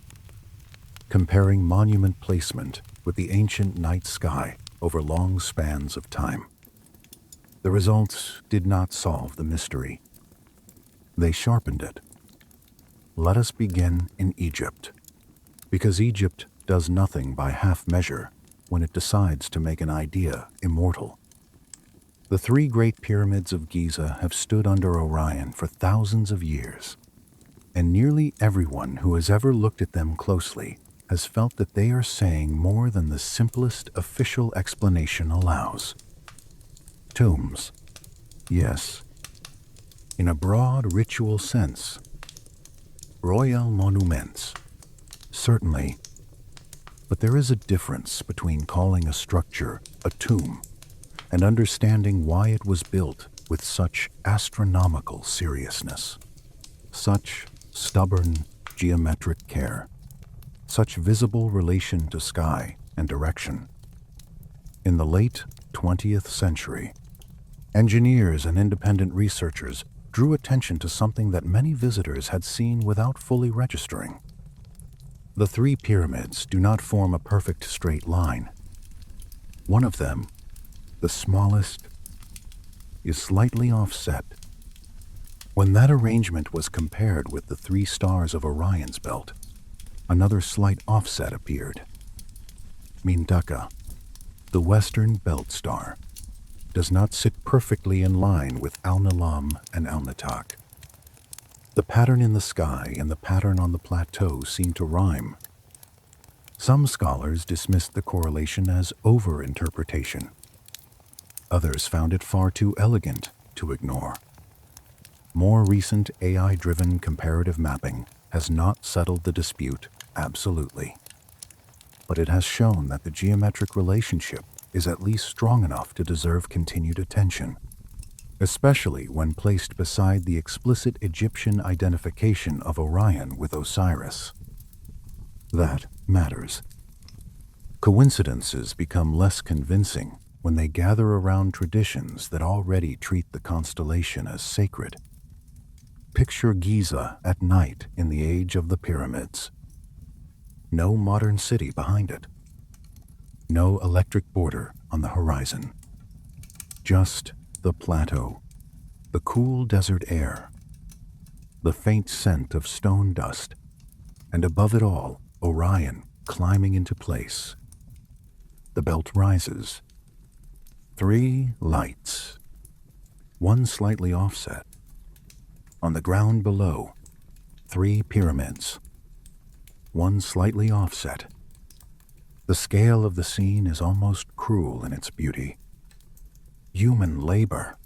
comparing monument placement with the ancient night sky over long spans of time. The results did not solve the mystery. They sharpened it. Let us begin in Egypt, because Egypt does nothing by half measure when it decides to make an idea immortal. The three great pyramids of Giza have stood under Orion for thousands of years, and nearly everyone who has ever looked at them closely has felt that they are saying more than the simplest official explanation allows. Tombs, yes, in a broad ritual sense. Royal monuments, certainly, but there is a difference between calling a structure a tomb and understanding why it was built with such astronomical seriousness, such stubborn geometric care, such visible relation to sky and direction. In the late 20th century, engineers and independent researchers drew attention to something that many visitors had seen without fully registering. The three pyramids do not form a perfect straight line. One of them, the smallest, is slightly offset. When that arrangement was compared with the three stars of Orion's belt, another slight offset appeared. Mindaka, the western belt star, does not sit perfectly in line with Al-Nilam and Al-Natak. The pattern in the sky and the pattern on the plateau seem to rhyme. Some scholars dismissed the correlation as over-interpretation. Others found it far too elegant to ignore. More recent AI-driven comparative mapping has not settled the dispute absolutely, but it has shown that the geometric relationship is at least strong enough to deserve continued attention, especially when placed beside the explicit Egyptian identification of Orion with Osiris. That matters. Coincidences become less convincing when they gather around traditions that already treat the constellation as sacred. Picture Giza at night in the age of the pyramids. No modern city behind it. No electric border on the horizon. Just the plateau, the cool desert air, the faint scent of stone dust, and above it all, Orion climbing into place. The belt rises. 3 lights, one slightly offset. On the ground below, 3 pyramids, one slightly offset. The scale of the scene is almost cruel in its beauty. Human labor,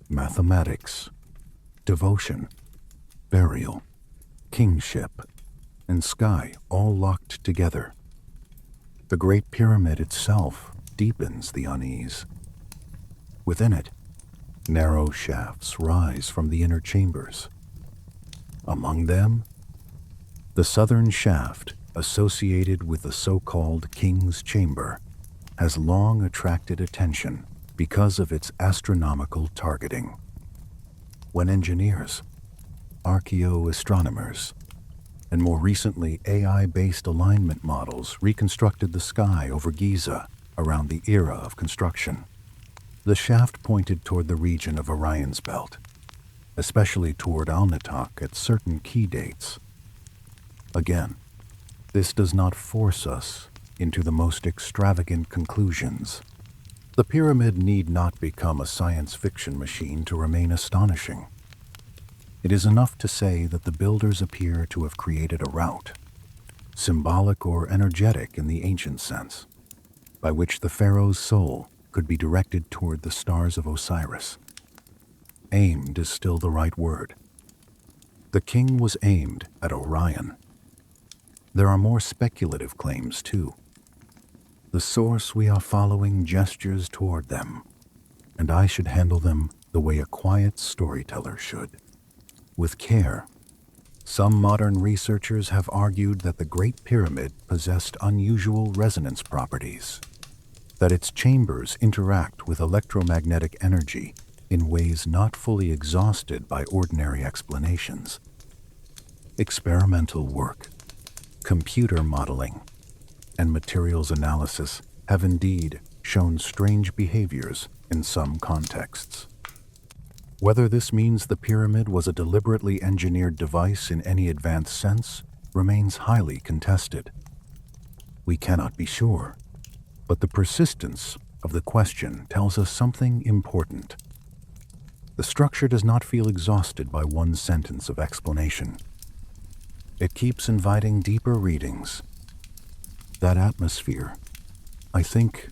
mathematics, devotion, burial, kingship, and sky all locked together. The Great Pyramid itself deepens the unease. Within it, narrow shafts rise from the inner chambers. Among them, the southern shaft, associated with the so-called King's Chamber, has long attracted attention because of its astronomical targeting. When engineers, archaeoastronomers, and more recently AI-based alignment models reconstructed the sky over Giza around the era of construction, the shaft pointed toward the region of Orion's belt, especially toward Alnitak at certain key dates. Again, this does not force us into the most extravagant conclusions. The pyramid need not become a science fiction machine to remain astonishing. It is enough to say that the builders appear to have created a route, symbolic or energetic in the ancient sense, by which the pharaoh's soul could be directed toward the stars of Osiris. Aimed is still the right word. The king was aimed at Orion. There are more speculative claims, too. The source we are following gestures toward them, and I should handle them the way a quiet storyteller should, with care. Some modern researchers have argued that the Great Pyramid possessed unusual resonance properties, that its chambers interact with electromagnetic energy in ways not fully exhausted by ordinary explanations. Experimental work, computer modeling, and materials analysis have indeed shown strange behaviors in some contexts. Whether this means the pyramid was a deliberately engineered device in any advanced sense remains highly contested. We cannot be sure, but the persistence of the question tells us something important. The structure does not feel exhausted by one sentence of explanation. It keeps inviting deeper readings. That atmosphere, I think,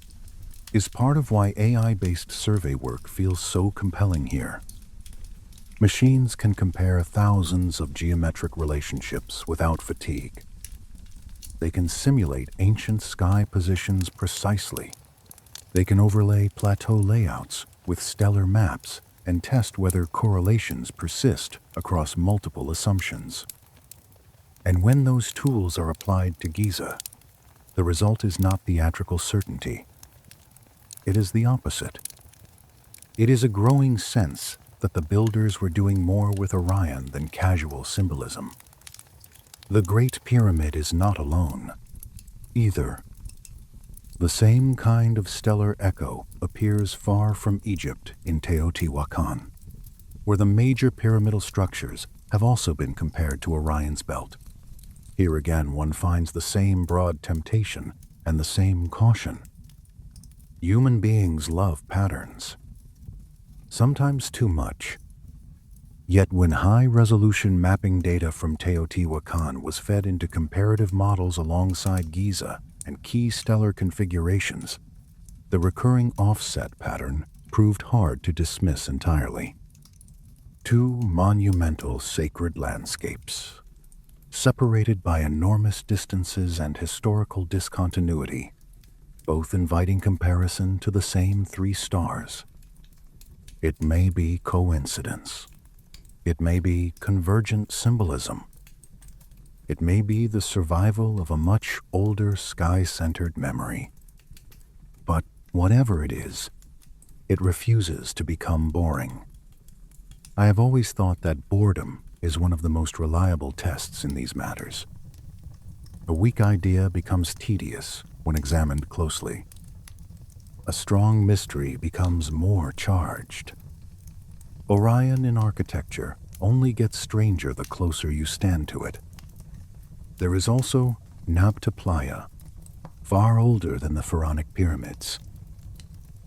is part of why AI-based survey work feels so compelling here. Machines can compare thousands of geometric relationships without fatigue. They can simulate ancient sky positions precisely. They can overlay plateau layouts with stellar maps and test whether correlations persist across multiple assumptions. And when those tools are applied to Giza, the result is not theatrical certainty. It is the opposite. It is a growing sense that the builders were doing more with Orion than casual symbolism. The Great Pyramid is not alone, either. The same kind of stellar echo appears far from Egypt in Teotihuacan, where the major pyramidal structures have also been compared to Orion's belt. Here again one finds the same broad temptation and the same caution. Human beings love patterns, sometimes too much. Yet when high-resolution mapping data from Teotihuacan was fed into comparative models alongside Giza and key stellar configurations, the recurring offset pattern proved hard to dismiss entirely. 2 monumental sacred landscapes, separated by enormous distances and historical discontinuity, both inviting comparison to the same 3 stars. It may be coincidence. It may be convergent symbolism. It may be the survival of a much older sky-centered memory. But Whatever it is, it refuses to become boring. I have always thought that boredom is one of the most reliable tests in these matters. A weak idea becomes tedious when examined closely. A strong mystery becomes more charged. Orion in architecture only gets stranger the closer you stand to it. There is also Nabta Playa, far older than the pharaonic pyramids.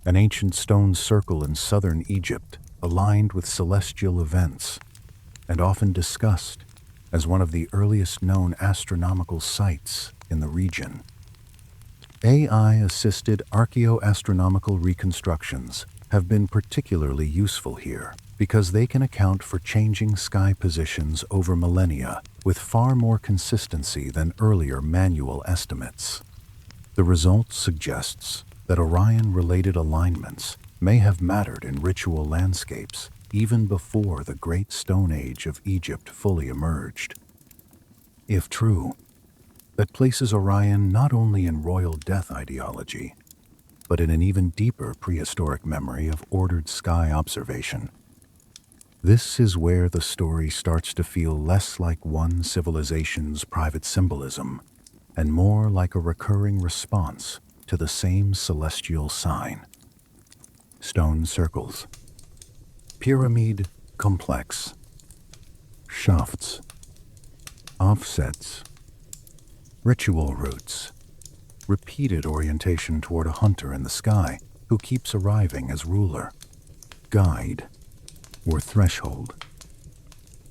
An ancient stone circle in southern Egypt aligned with celestial events and often discussed as one of the earliest known astronomical sites in the region. AI-assisted archaeoastronomical reconstructions have been particularly useful here because they can account for changing sky positions over millennia with far more consistency than earlier manual estimates. The result suggests that Orion-related alignments may have mattered in ritual landscapes even before the Great Stone Age of Egypt fully emerged. If true, that places Orion not only in royal death ideology, but in an even deeper prehistoric memory of ordered sky observation. This is where the story starts to feel less like one civilization's private symbolism and more like a recurring response to the same celestial sign. Stone circles. Pyramid complex. Shafts. Offsets. Ritual routes. Repeated orientation toward a hunter in the sky who keeps arriving as ruler, guide, or threshold.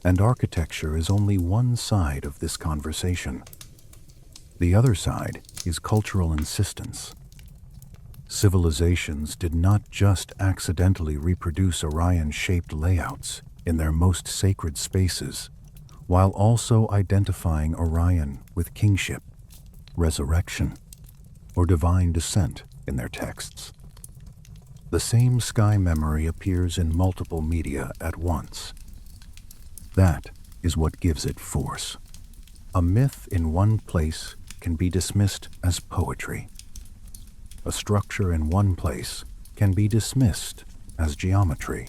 And architecture is only one side of this conversation. The other side is cultural insistence. Civilizations did not just accidentally reproduce Orion-shaped layouts in their most sacred spaces, while also identifying Orion with kingship, resurrection, or divine descent in their texts. The same sky memory appears in multiple media at once. That is what gives it force. A myth in one place can be dismissed as poetry. A structure in one place can be dismissed as geometry.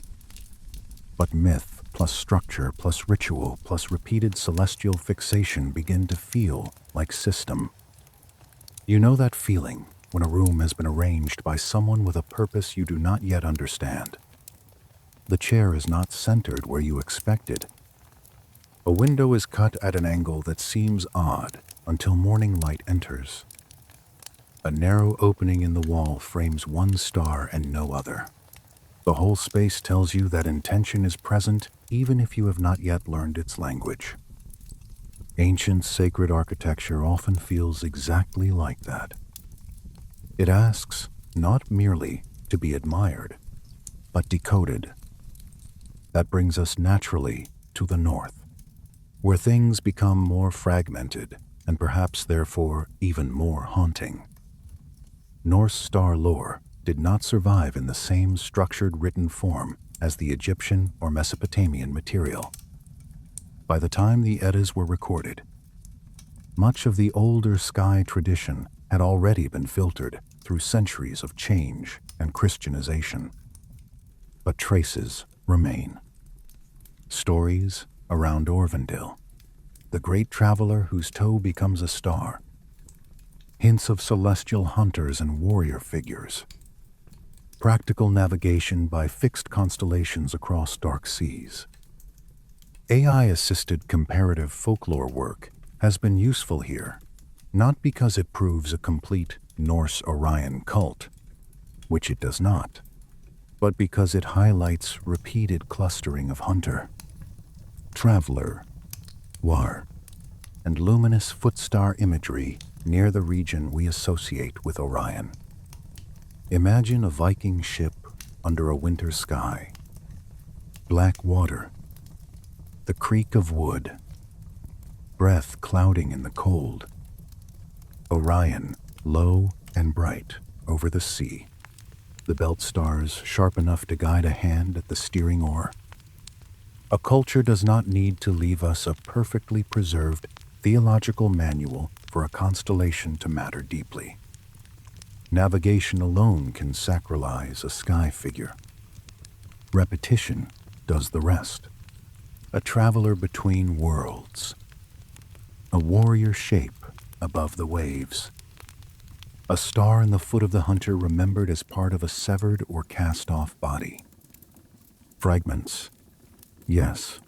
But myth plus structure plus ritual plus repeated celestial fixation begin to feel like system. You know that feeling when a room has been arranged by someone with a purpose you do not yet understand. The chair is not centered where you expected. A window is cut at an angle that seems odd until morning light enters. A narrow opening in the wall frames one star and no other. The whole space tells you that intention is present even if you have not yet learned its language. Ancient sacred architecture often feels exactly like that. It asks not merely to be admired, but decoded. That brings us naturally to the north, where things become more fragmented and perhaps therefore even more haunting. Norse star lore did not survive in the same structured written form as the Egyptian or Mesopotamian material. By the time the Eddas were recorded, much of the older sky tradition had already been filtered through centuries of change and Christianization. But traces remain. Stories around Orvendil, the great traveler whose toe becomes a star. Hints of celestial hunters and warrior figures. Practical navigation by fixed constellations across dark seas. AI-assisted comparative folklore work has been useful here, not because it proves a complete Norse Orion cult, which it does not, but because it highlights repeated clustering of hunter, traveler, war, and luminous footstar imagery near the region we associate with Orion. Imagine a Viking ship under a winter sky. Black water, the creak of wood, breath clouding in the cold. Orion, low and bright over the sea, the belt stars sharp enough to guide a hand at the steering oar. A culture does not need to leave us a perfectly preserved theological manual for a constellation to matter deeply. Navigation alone can sacralize a sky figure. Repetition does the rest. A traveler between worlds. A warrior shape above the waves. A star in the foot of the hunter remembered as part of a severed or cast-off body. Fragments, yes,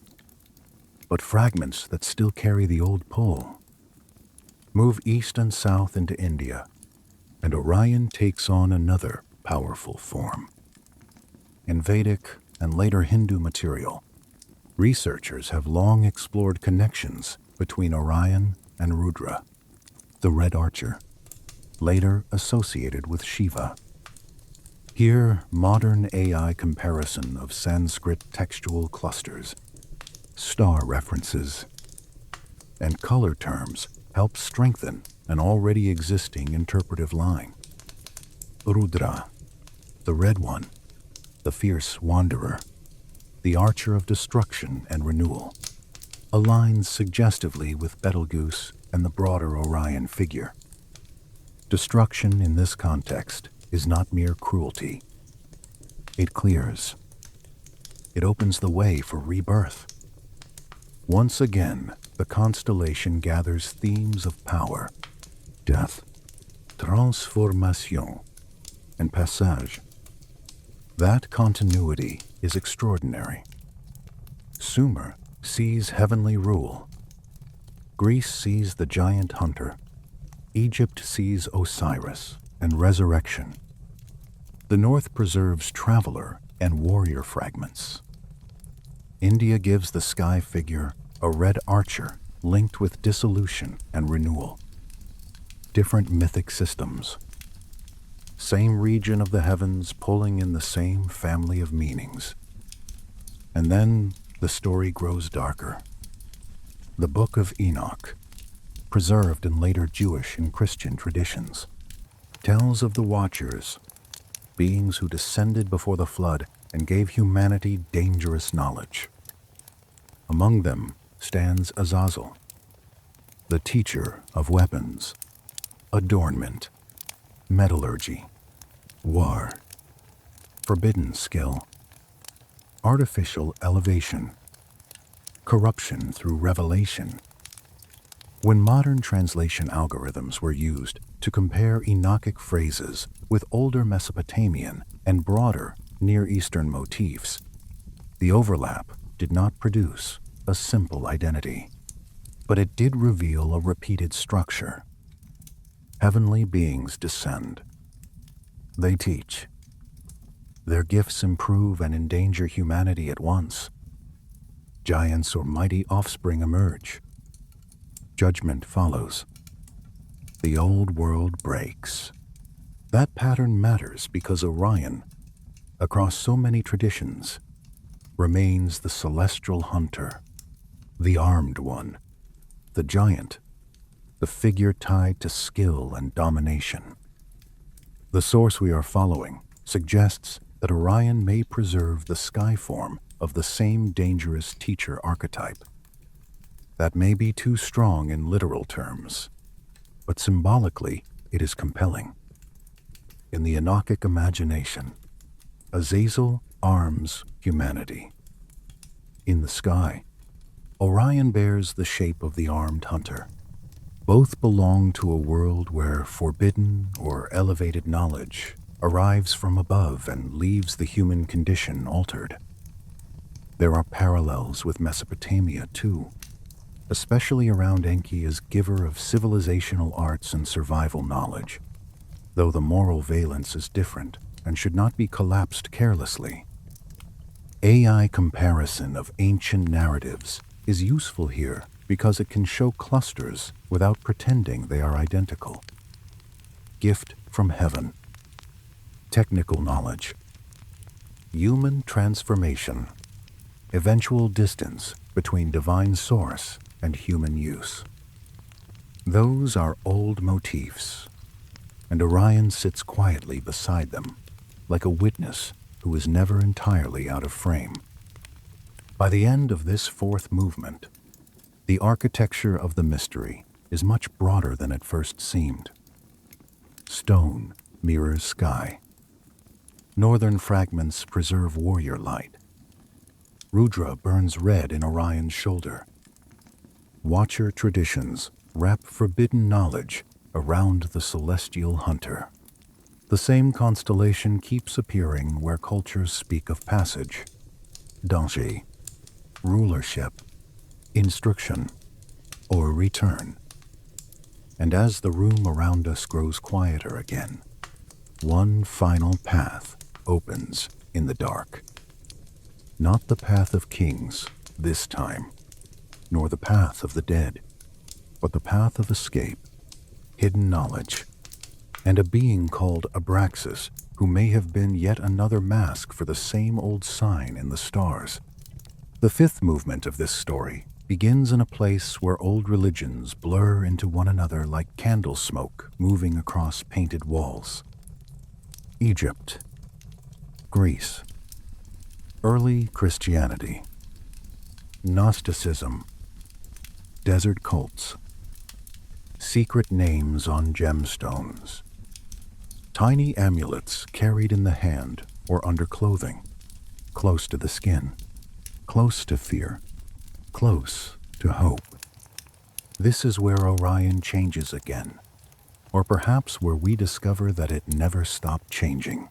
but fragments that still carry the old pull. Move east and south into India, and Orion takes on another powerful form. In Vedic and later Hindu material, researchers have long explored connections between Orion and Rudra, the Red Archer, later associated with Shiva. Here, modern AI comparison of Sanskrit textual clusters, star references, and color terms help strengthen an already existing interpretive line. Rudra, the Red One, the fierce wanderer, the archer of destruction and renewal, aligns suggestively with Betelgeuse and the broader Orion figure. Destruction in this context is not mere cruelty. It clears. It opens the way for rebirth. Once again, the constellation gathers themes of power, death, transformation, and passage. That continuity is extraordinary. Sumer sees heavenly rule. Greece sees the giant hunter. Egypt sees Osiris and resurrection. The North preserves traveler and warrior fragments. India gives the sky figure a red archer linked with dissolution and renewal. Different mythic systems. Same region of the heavens pulling in the same family of meanings. And then the story grows darker. The Book of Enoch, preserved in later Jewish and Christian traditions, tells of the Watchers, beings who descended before the flood and gave humanity dangerous knowledge. Among them stands Azazel, the teacher of weapons, adornment, metallurgy, war, forbidden skill, artificial elevation, corruption through revelation. When modern translation algorithms were used to compare Enochic phrases with older Mesopotamian and broader Near Eastern motifs, the overlap did not produce a simple identity, but it did reveal a repeated structure. Heavenly beings descend. They teach. Their gifts improve and endanger humanity at once. Giants or mighty offspring emerge. Judgment follows. The old world breaks. That pattern matters because Orion, across so many traditions, remains the celestial hunter, the armed one, the giant, the figure tied to skill and domination. The source we are following suggests that Orion may preserve the sky form of the same dangerous teacher archetype. That may be too strong in literal terms, but symbolically it is compelling. In the Enochic imagination, Azazel arms humanity. In the sky, Orion bears the shape of the armed hunter. Both belong to a world where forbidden or elevated knowledge arrives from above and leaves the human condition altered. There are parallels with Mesopotamia too, especially around Enki as giver of civilizational arts and survival knowledge, though the moral valence is different and should not be collapsed carelessly. AI comparison of ancient narratives is useful here because it can show clusters without pretending they are identical. Gift from heaven. Technical knowledge. Human transformation. Eventual distance between divine source and human use. Those are old motifs, and Orion sits quietly beside them, like a witness who is never entirely out of frame. By the end of this fourth movement, the architecture of the mystery is much broader than it first seemed. Stone, mirrors sky. Northern fragments preserve warrior light. Rudra burns red in Orion's shoulder. Watcher traditions wrap forbidden knowledge around the celestial hunter. The same constellation keeps appearing where cultures speak of passage, danger, rulership, instruction, or return. And as the room around us grows quieter again, one final path opens in the dark. Not the path of kings this time, nor the path of the dead, but the path of escape, hidden knowledge, and a being called Abraxas, who may have been yet another mask for the same old sign in the stars. The fifth movement of this story begins in a place where old religions blur into one another like candle smoke moving across painted walls. Egypt, Greece, early Christianity, Gnosticism, desert cults, secret names on gemstones, tiny amulets carried in the hand or under clothing, close to the skin, close to fear, close to hope. This is where Orion changes again, or perhaps where we discover that it never stopped changing.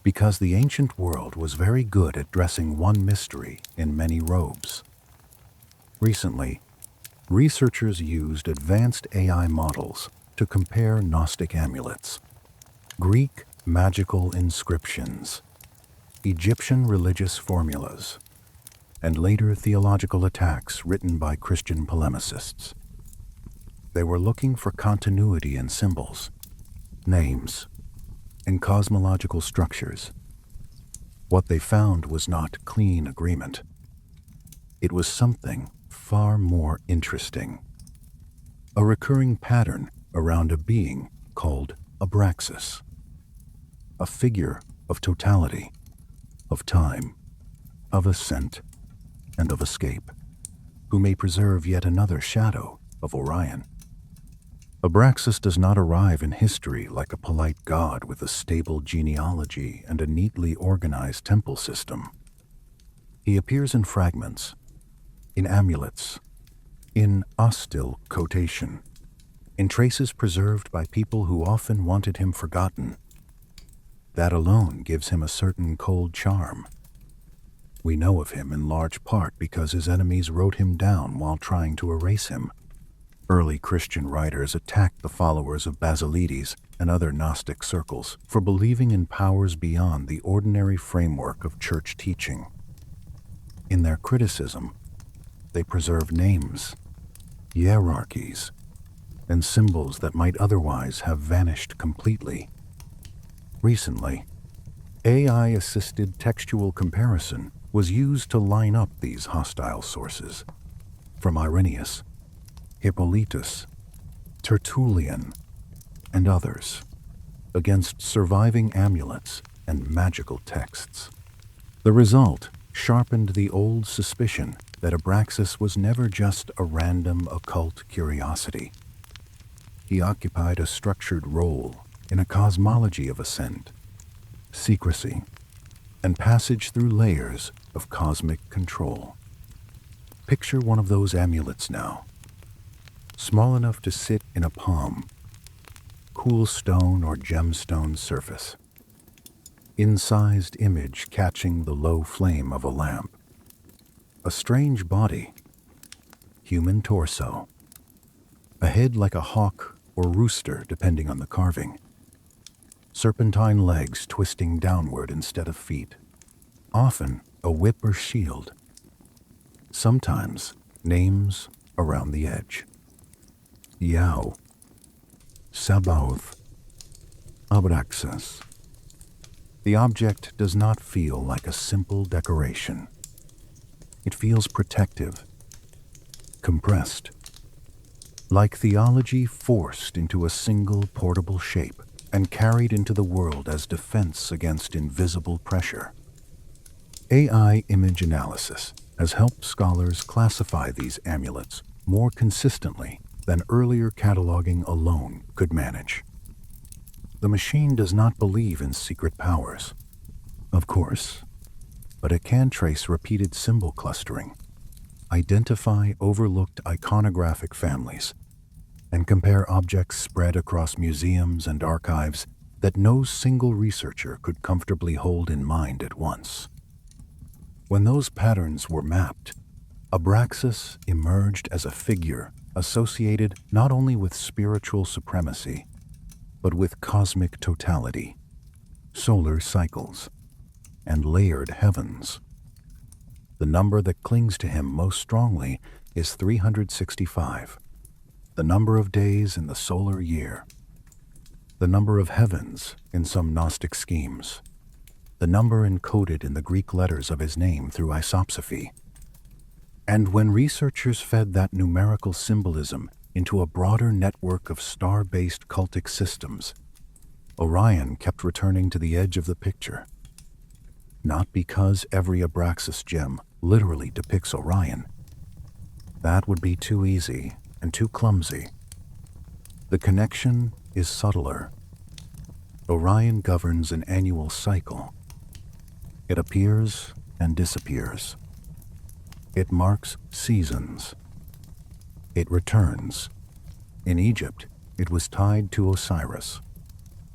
Because the ancient world was very good at dressing one mystery in many robes. Recently, researchers used advanced AI models to compare Gnostic amulets, Greek magical inscriptions, Egyptian religious formulas, and later theological attacks written by Christian polemicists. They were looking for continuity in symbols, names, and cosmological structures. What they found was not clean agreement. It was something far more interesting. A recurring pattern around a being called Abraxas, a figure of totality, of time, of ascent, and of escape, who may preserve yet another shadow of Orion. Abraxas does not arrive in history like a polite god with a stable genealogy and a neatly organized temple system. He appears in fragments, in amulets, in hostile quotation, in traces preserved by people who often wanted him forgotten. That alone gives him a certain cold charm. We know of him in large part because his enemies wrote him down while trying to erase him. Early Christian writers attacked the followers of Basilides and other Gnostic circles for believing in powers beyond the ordinary framework of church teaching. In their criticism, they preserve names, hierarchies, and symbols that might otherwise have vanished completely. Recently, AI-assisted textual comparison was used to line up these hostile sources, from Irenaeus, Hippolytus, Tertullian, and others, against surviving amulets and magical texts. The result sharpened the old suspicion that Abraxas was never just a random occult curiosity. He occupied a structured role in a cosmology of ascent, secrecy, and passage through layers of cosmic control. Picture one of those amulets now, small enough to sit in a palm, cool stone or gemstone surface, incised image catching the low flame of a lamp, a strange body, human torso, a head like a hawk or rooster depending on the carving, serpentine legs twisting downward instead of feet, often a whip or shield, sometimes names around the edge. Yao, Sabaoth, Abraxas. The object does not feel like a simple decoration. It feels protective, compressed, like theology forced into a single portable shape and carried into the world as defense against invisible pressure. AI image analysis has helped scholars classify these amulets more consistently than earlier cataloging alone could manage. The machine does not believe in secret powers, of course, but it can trace repeated symbol clustering, identify overlooked iconographic families, and compare objects spread across museums and archives that no single researcher could comfortably hold in mind at once. When those patterns were mapped, Abraxas emerged as a figure associated not only with spiritual supremacy, but with cosmic totality, solar cycles, and layered heavens. The number that clings to him most strongly is 365, the number of days in the solar year, the number of heavens in some Gnostic schemes, the number encoded in the Greek letters of his name through isopsephy. And when researchers fed that numerical symbolism into a broader network of star-based cultic systems, Orion kept returning to the edge of the picture. Not because every Abraxas gem literally depicts Orion. That would be too easy and too clumsy. The connection is subtler. Orion governs an annual cycle. It appears and disappears. It marks seasons. It returns. In Egypt, it was tied to Osiris,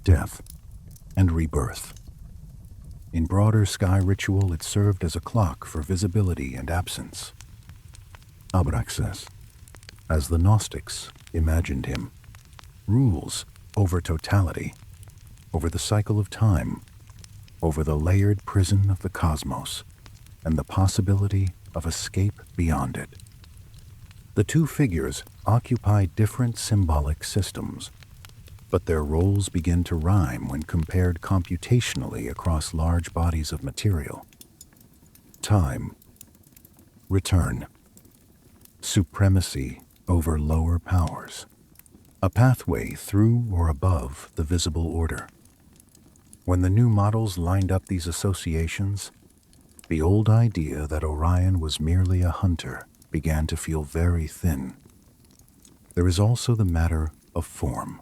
death, and rebirth. In broader sky ritual, it served as a clock for visibility and absence. Abraxas, as the Gnostics imagined him, rules over totality, over the cycle of time, over the layered prison of the cosmos, and the possibility of escape beyond it. The two figures occupy different symbolic systems, but their roles begin to rhyme when compared computationally across large bodies of material. Time, return, supremacy over lower powers, a pathway through or above the visible order. When the new models lined up these associations, the old idea that Orion was merely a hunter began to feel very thin. There is also the matter of form.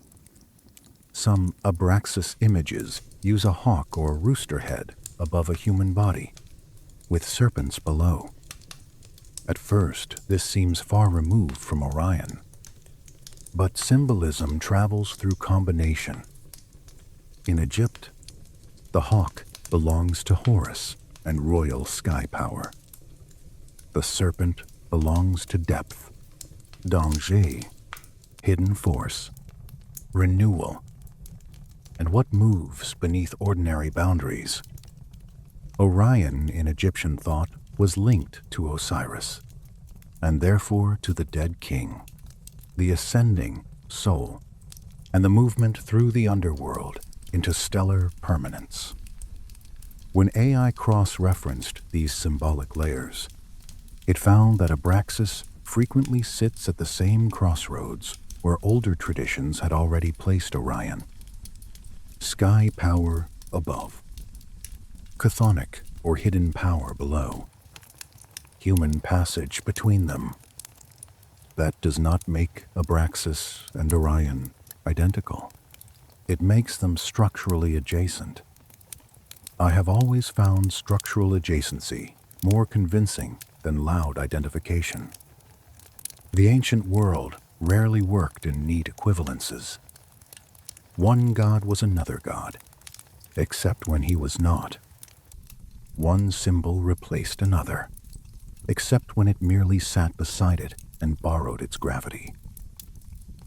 Some Abraxas images use a hawk or rooster head above a human body, with serpents below. At first, this seems far removed from Orion. But symbolism travels through combination. In Egypt, the hawk belongs to Horus and royal sky power. The serpent belongs to depth, danger, hidden force, renewal, and what moves beneath ordinary boundaries. Orion in Egyptian thought was linked to Osiris, and therefore to the dead king, the ascending soul, and the movement through the underworld into stellar permanence. When AI cross-referenced these symbolic layers, it found that Abraxas frequently sits at the same crossroads where older traditions had already placed Orion. Sky power above, chthonic or hidden power below, human passage between them. That does not make Abraxas and Orion identical. It makes them structurally adjacent. I have always found structural adjacency more convincing than loud identification. The ancient world rarely worked in neat equivalences. One god was another god, except when he was not. One symbol replaced another, except when it merely sat beside it and borrowed its gravity.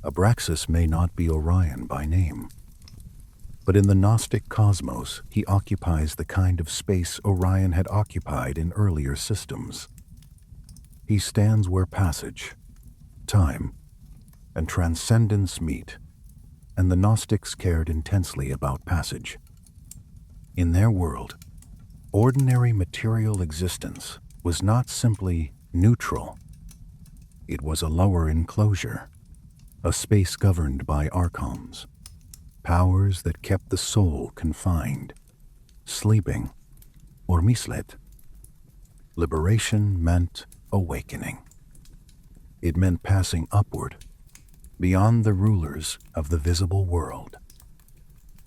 Abraxas may not be Orion by name, but in the Gnostic cosmos he occupies the kind of space Orion had occupied in earlier systems. He stands where passage, time, and transcendence meet, and the Gnostics cared intensely about passage. In their world, ordinary material existence was not simply neutral. It was a lower enclosure, a space governed by archons, powers that kept the soul confined, sleeping, or mislet. Liberation meant awakening. It meant passing upward, beyond the rulers of the visible world.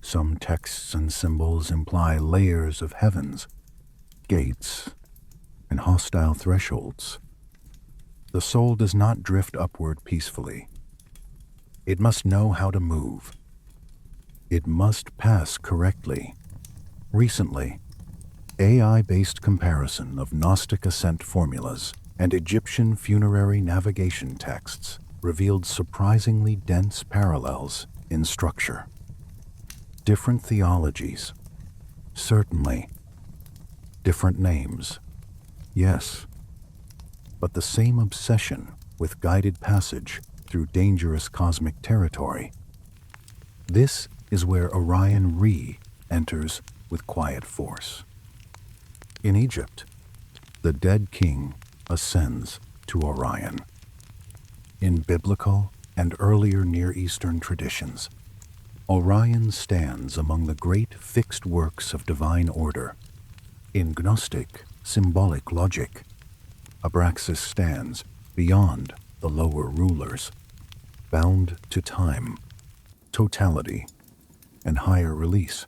Some texts and symbols imply layers of heavens, gates, and hostile thresholds. The soul does not drift upward peacefully. It must know how to move. It must pass correctly. Recently, AI-based comparison of Gnostic ascent formulas and Egyptian funerary navigation texts revealed surprisingly dense parallels in structure. Different theologies, certainly. Different names, yes. But the same obsession with guided passage through dangerous cosmic territory. This is where Orion re-enters with quiet force. In Egypt, the dead king ascends to Orion. In biblical and earlier Near Eastern traditions, Orion stands among the great fixed works of divine order. In Gnostic symbolic logic, Abraxas stands beyond the lower rulers, bound to time, totality, and higher release.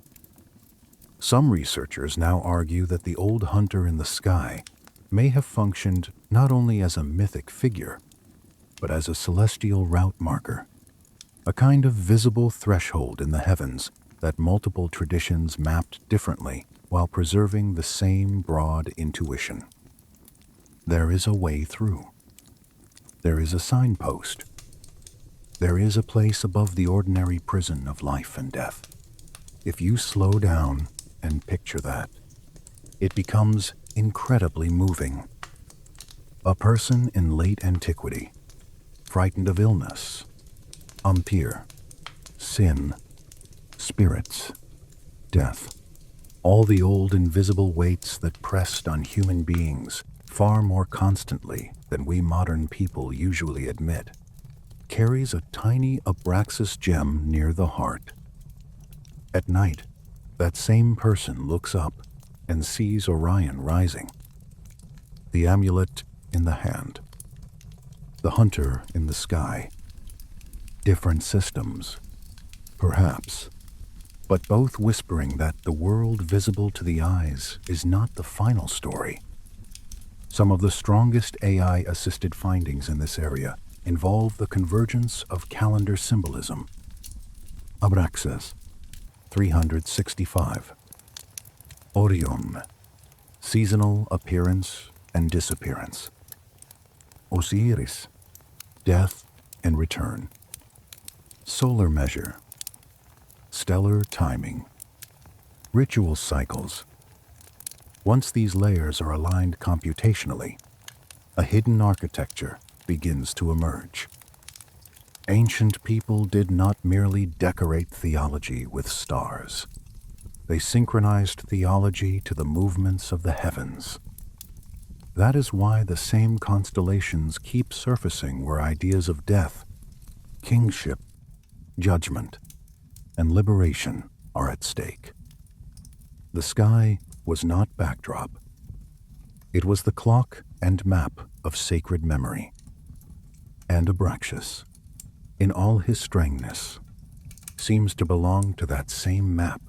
Some researchers now argue that the old hunter in the sky may have functioned not only as a mythic figure, but as a celestial route marker, a kind of visible threshold in the heavens that multiple traditions mapped differently while preserving the same broad intuition. There is a way through. There is a signpost. There is a place above the ordinary prison of life and death. If you slow down and picture that, it becomes incredibly moving. A person in late antiquity, frightened of illness, umpire, sin, spirits, death, all the old invisible weights that pressed on human beings far more constantly than we modern people usually admit, carries a tiny Abraxas gem near the heart. At night, that same person looks up and sees Orion rising, the amulet in the hand, the hunter in the sky. Different systems, perhaps, but both whispering that the world visible to the eyes is not the final story. Some of the strongest AI-assisted findings in this area involve the convergence of calendar symbolism. Abraxas, 365. Orion, seasonal appearance and disappearance. Osiris, death and return. Solar measure, stellar timing, ritual cycles. Once these layers are aligned computationally, a hidden architecture begins to emerge. Ancient people did not merely decorate theology with stars. They synchronized theology to the movements of the heavens. That is why the same constellations keep surfacing where ideas of death, kingship, judgment, and liberation are at stake. The sky was not backdrop. It was the clock and map of sacred memory. And Abraxas, in all his strangeness, seems to belong to that same map,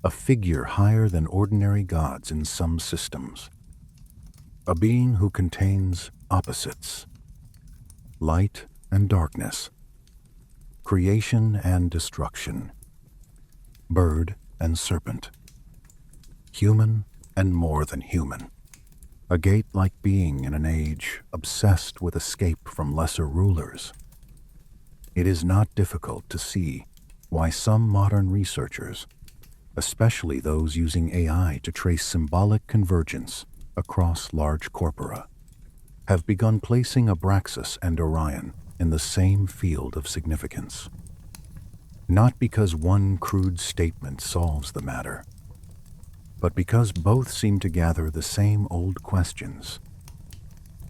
a figure higher than ordinary gods in some systems, a being who contains opposites, light and darkness, creation and destruction, bird and serpent, human and more than human, a gate-like being in an age obsessed with escape from lesser rulers. It is not difficult to see why some modern researchers, especially those using AI to trace symbolic convergence across large corpora, have begun placing Abraxas and Orion in the same field of significance. Not because one crude statement solves the matter, but because both seem to gather the same old questions.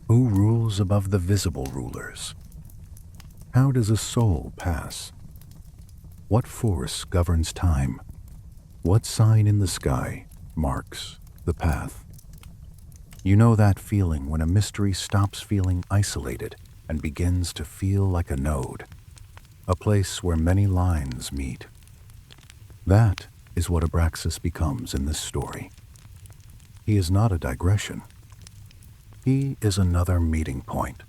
Who rules above the visible rulers? How does a soul pass? What force governs time? What sign in the sky marks the path? You know that feeling when a mystery stops feeling isolated and begins to feel like a node, a place where many lines meet. That is what Abraxas becomes in this story. He is not a digression. He is another meeting point.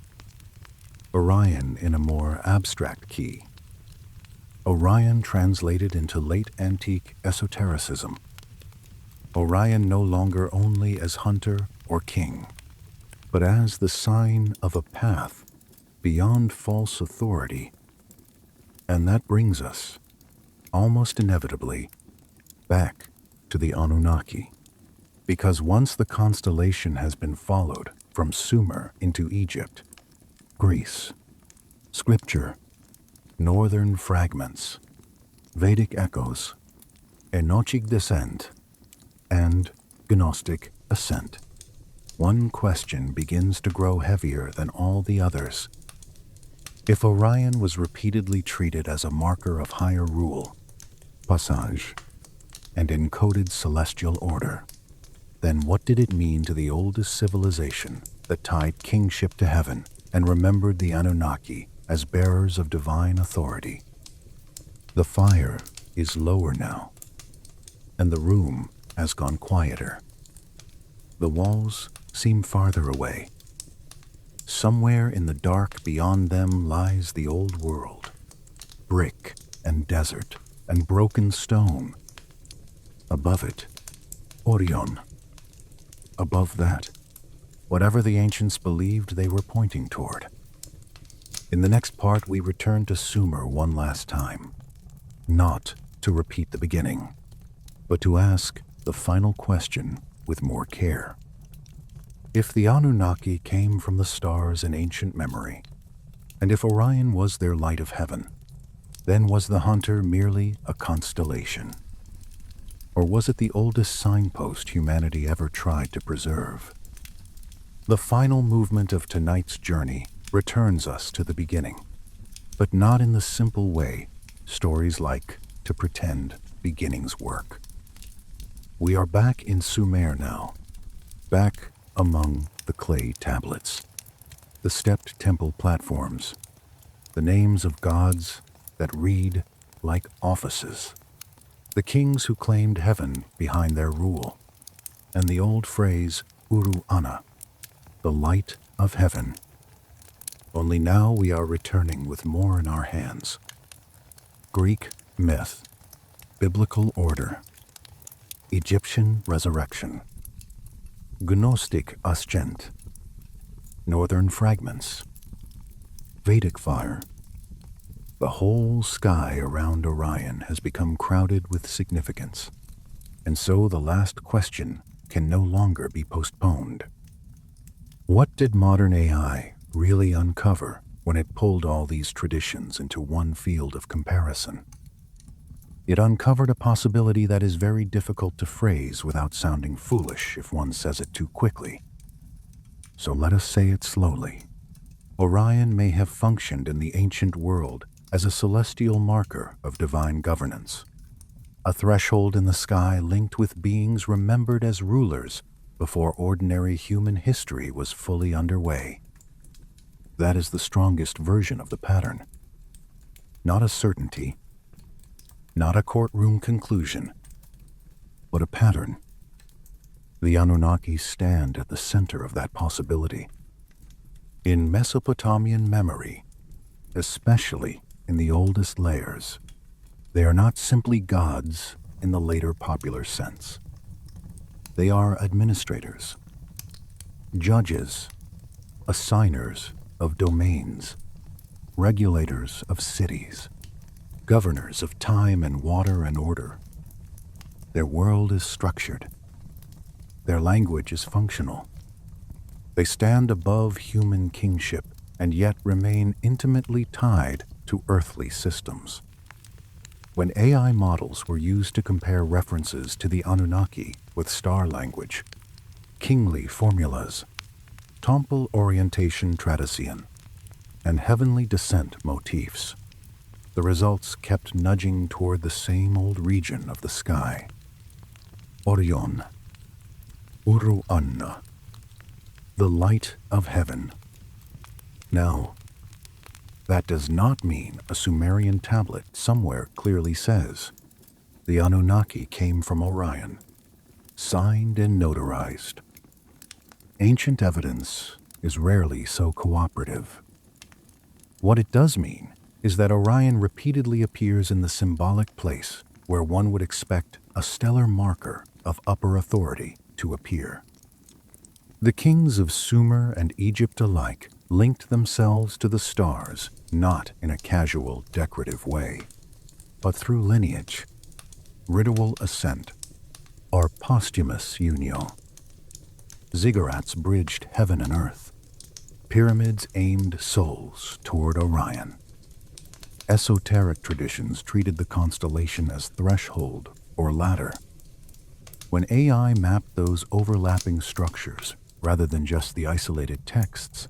Orion in a more abstract key. Orion translated into late antique esotericism. Orion no longer only as hunter or king, but as the sign of a path beyond false authority. And that brings us, almost inevitably, back to the Anunnaki. Because once the constellation has been followed from Sumer into Egypt, Greece, scripture, northern fragments, Vedic echoes, Enochic descent, and Gnostic ascent, one question begins to grow heavier than all the others. If Orion was repeatedly treated as a marker of higher rule, passage, and encoded celestial order, then what did it mean to the oldest civilization that tied kingship to heaven and remembered the Anunnaki as bearers of divine authority? The fire is lower now, and the room has gone quieter. The walls seem farther away. Somewhere in the dark beyond them lies the old world, brick and desert and broken stone. Above it, Orion. Above that, whatever the ancients believed they were pointing toward. In the next part, we return to Sumer one last time, not to repeat the beginning, but to ask the final question with more care. If the Anunnaki came from the stars in ancient memory, and if Orion was their light of heaven, then was the hunter merely a constellation? Or was it the oldest signpost humanity ever tried to preserve? The final movement of tonight's journey returns us to the beginning, but not in the simple way stories like to pretend beginnings work. We are back in Sumer now, back among the clay tablets, the stepped temple platforms, the names of gods that read like offices, the kings who claimed heaven behind their rule, and the old phrase Uru Ana, the light of heaven. Only now we are returning with more in our hands. Greek myth, biblical order, Egyptian resurrection, Gnostic ascent, northern fragments, Vedic fire. The whole sky around Orion has become crowded with significance, and so the last question can no longer be postponed. What did modern AI really uncover when it pulled all these traditions into one field of comparison? It uncovered a possibility that is very difficult to phrase without sounding foolish if one says it too quickly. So let us say it slowly. Orion may have functioned in the ancient world as a celestial marker of divine governance, a threshold in the sky linked with beings remembered as rulers before ordinary human history was fully underway. That is the strongest version of the pattern. Not a certainty, not a courtroom conclusion, but a pattern. The Anunnaki stand at the center of that possibility. In Mesopotamian memory, especially in the oldest layers, they are not simply gods in the later popular sense. They are administrators, judges, assigners of domains, regulators of cities, governors of time and water and order. Their world is structured. Their language is functional. They stand above human kingship and yet remain intimately tied to earthly systems. When AI models were used to compare references to the Anunnaki with star language, kingly formulas, temple orientation tradition, and heavenly descent motifs, the results kept nudging toward the same old region of the sky. Orion, Uru Anna, the light of heaven. Now, that does not mean a Sumerian tablet somewhere clearly says, The Anunnaki came from Orion, signed and notarized. Ancient evidence is rarely so cooperative. What it does mean is that Orion repeatedly appears in the symbolic place where one would expect a stellar marker of upper authority to appear. The kings of Sumer and Egypt alike linked themselves to the stars not in a casual, decorative way, but through lineage, ritual ascent, or posthumous union. Ziggurats bridged heaven and earth. Pyramids aimed souls toward Orion. Esoteric traditions treated the constellation as threshold or ladder. When AI mapped those overlapping structures rather than just the isolated texts,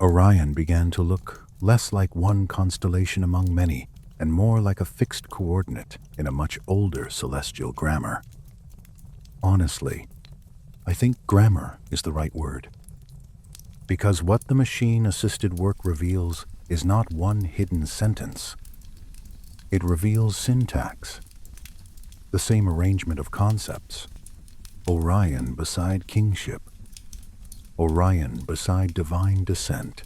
Orion began to look less like one constellation among many and more like a fixed coordinate in a much older celestial grammar. Honestly, I think grammar is the right word. Because what the machine-assisted work reveals is not one hidden sentence. It reveals syntax, the same arrangement of concepts. Orion beside kingship. Orion beside divine descent.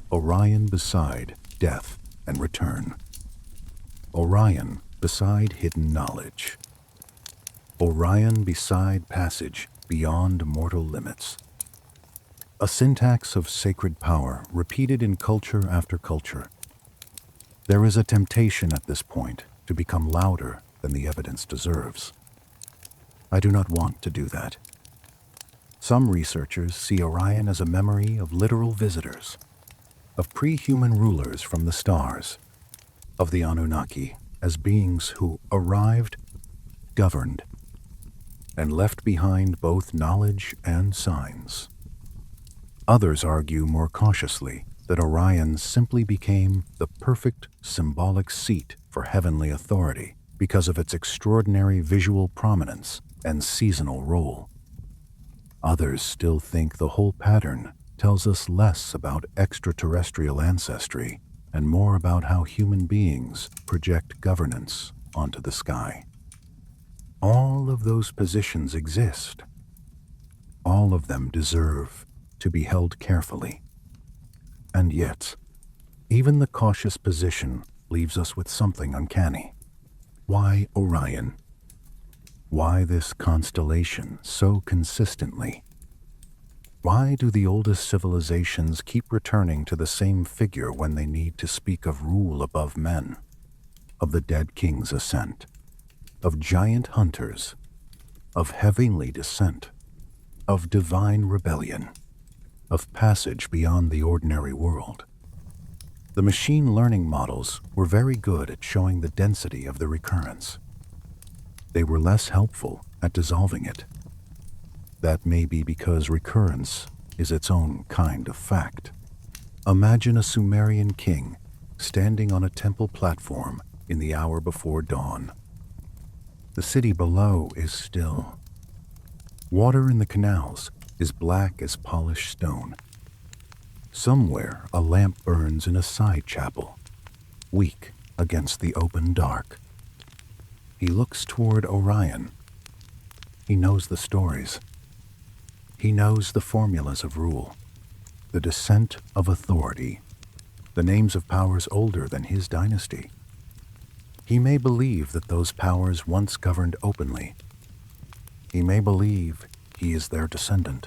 Orion beside death and return. Orion beside hidden knowledge. Orion beside passage beyond mortal limits. A syntax of sacred power repeated in culture after culture. There is a temptation at this point to become louder than the evidence deserves. I do not want to do that. Some researchers see Orion as a memory of literal visitors, of pre-human rulers from the stars, of the Anunnaki as beings who arrived, governed, and left behind both knowledge and signs. Others argue more cautiously that Orion simply became the perfect symbolic seat for heavenly authority because of its extraordinary visual prominence and seasonal role. Others still think the whole pattern tells us less about extraterrestrial ancestry and more about how human beings project governance onto the sky. All of those positions exist. All of them deserve to be held carefully. And yet, even the cautious position leaves us with something uncanny. Why Orion? Why this constellation so consistently? Why do the oldest civilizations keep returning to the same figure when they need to speak of rule above men, of the dead king's ascent, of giant hunters, of heavenly descent, of divine rebellion, of passage beyond the ordinary world? The machine learning models were very good at showing the density of the recurrence. They were less helpful at dissolving it. That may be because recurrence is its own kind of fact. Imagine a Sumerian king standing on a temple platform in the hour before dawn. The city below is still. Water in the canals is black as polished stone. Somewhere a lamp burns in a side chapel, weak against the open dark. He looks toward Orion. He knows the stories. He knows the formulas of rule, the descent of authority, the names of powers older than his dynasty. He may believe that those powers once governed openly. He may believe he is their descendant.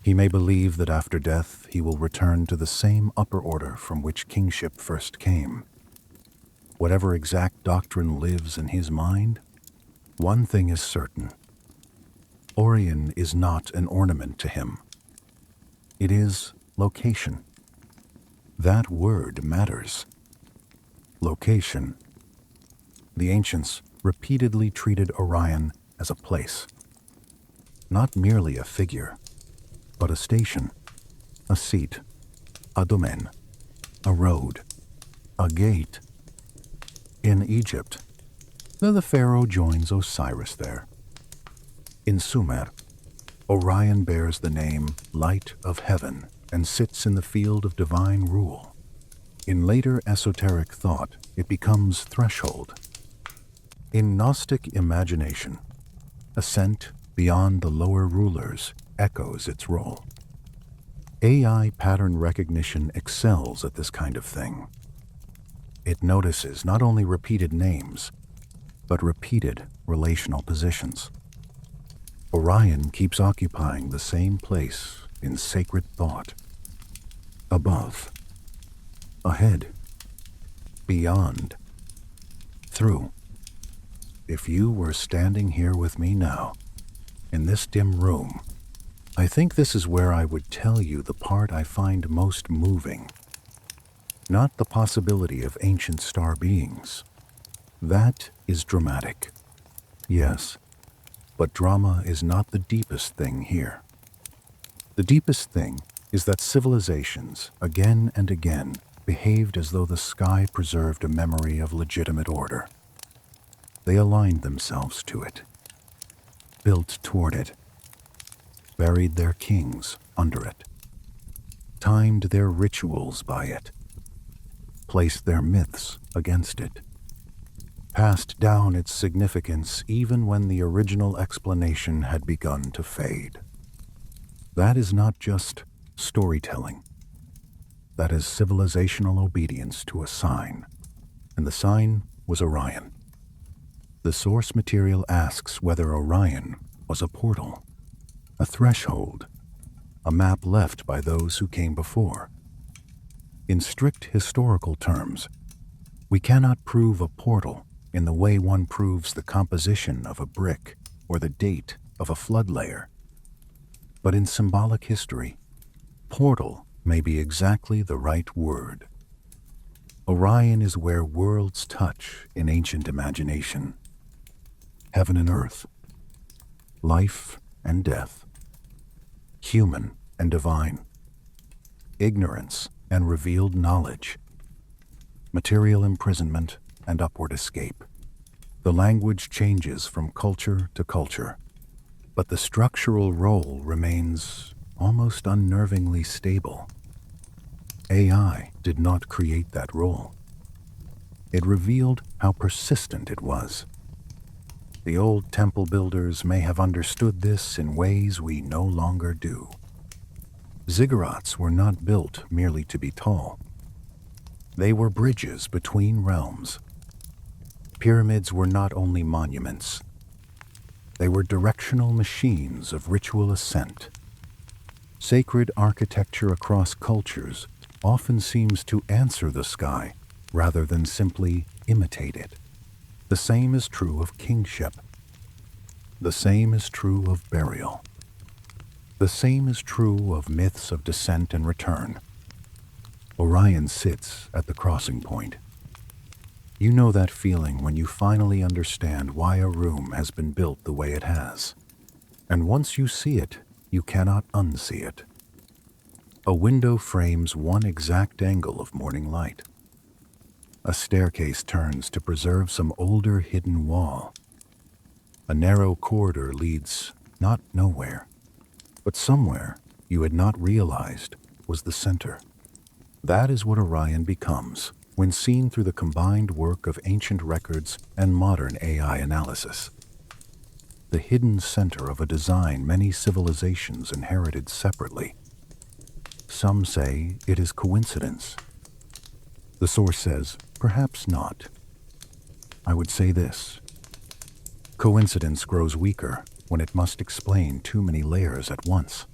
He may believe that after death he will return to the same upper order from which kingship first came. Whatever exact doctrine lives in his mind, one thing is certain. Orion is not an ornament to him. It is location. That word matters. Location. The ancients repeatedly treated Orion as a place. Not merely a figure, but a station, a seat, a domain, a road, a gate. In Egypt, the pharaoh joins Osiris there. In Sumer, Orion bears the name Light of Heaven and sits in the field of divine rule. In later esoteric thought, it becomes threshold. In Gnostic imagination, ascent beyond the lower rulers echoes its role. AI pattern recognition excels at this kind of thing. It notices not only repeated names, but repeated relational positions. Orion keeps occupying the same place in sacred thought. Above, ahead, beyond, through. If you were standing here with me now, in this dim room, I think this is where I would tell you the part I find most moving. Not the possibility of ancient star beings. That is dramatic. Yes, but drama is not the deepest thing here. The deepest thing is that civilizations, again and again, behaved as though the sky preserved a memory of legitimate order. They aligned themselves to it, built toward it, buried their kings under it, timed their rituals by it, placed their myths against it, passed down its significance even when the original explanation had begun to fade. That is not just storytelling. That is civilizational obedience to a sign, and the sign was Orion. The source material asks whether Orion was a portal, a threshold, a map left by those who came before. In strict historical terms, we cannot prove a portal in the way one proves the composition of a brick or the date of a flood layer. But in symbolic history, portal may be exactly the right word. Orion is where worlds touch in ancient imagination. Heaven and earth, life and death, human and divine, ignorance and revealed knowledge, material imprisonment and upward escape. The language changes from culture to culture, but the structural role remains almost unnervingly stable. AI did not create that role. It revealed how persistent it was. The old temple builders may have understood this in ways we no longer do. Ziggurats were not built merely to be tall. They were bridges between realms. Pyramids were not only monuments. They were directional machines of ritual ascent. Sacred architecture across cultures often seems to answer the sky rather than simply imitate it. The same is true of kingship. The same is true of burial. The same is true of myths of descent and return. Orion sits at the crossing point. You know that feeling when you finally understand why a room has been built the way it has. And once you see it, you cannot unsee it. A window frames one exact angle of morning light. A staircase turns to preserve some older hidden wall. A narrow corridor leads not nowhere, but somewhere you had not realized was the center. That is what Orion becomes when seen through the combined work of ancient records and modern AI analysis. The hidden center of a design many civilizations inherited separately. Some say it is coincidence. The source says, perhaps not. I would say this. Coincidence grows weaker when it must explain too many layers at once.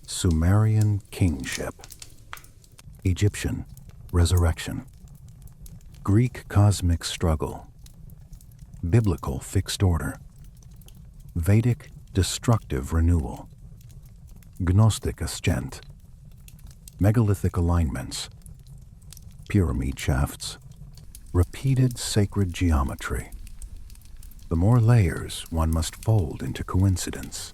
Sumerian kingship. Egyptian resurrection. Greek cosmic struggle. Biblical fixed order. Vedic destructive renewal. Gnostic ascent. Megalithic alignments. Pyramid shafts. Repeated sacred geometry. The more layers one must fold into coincidence,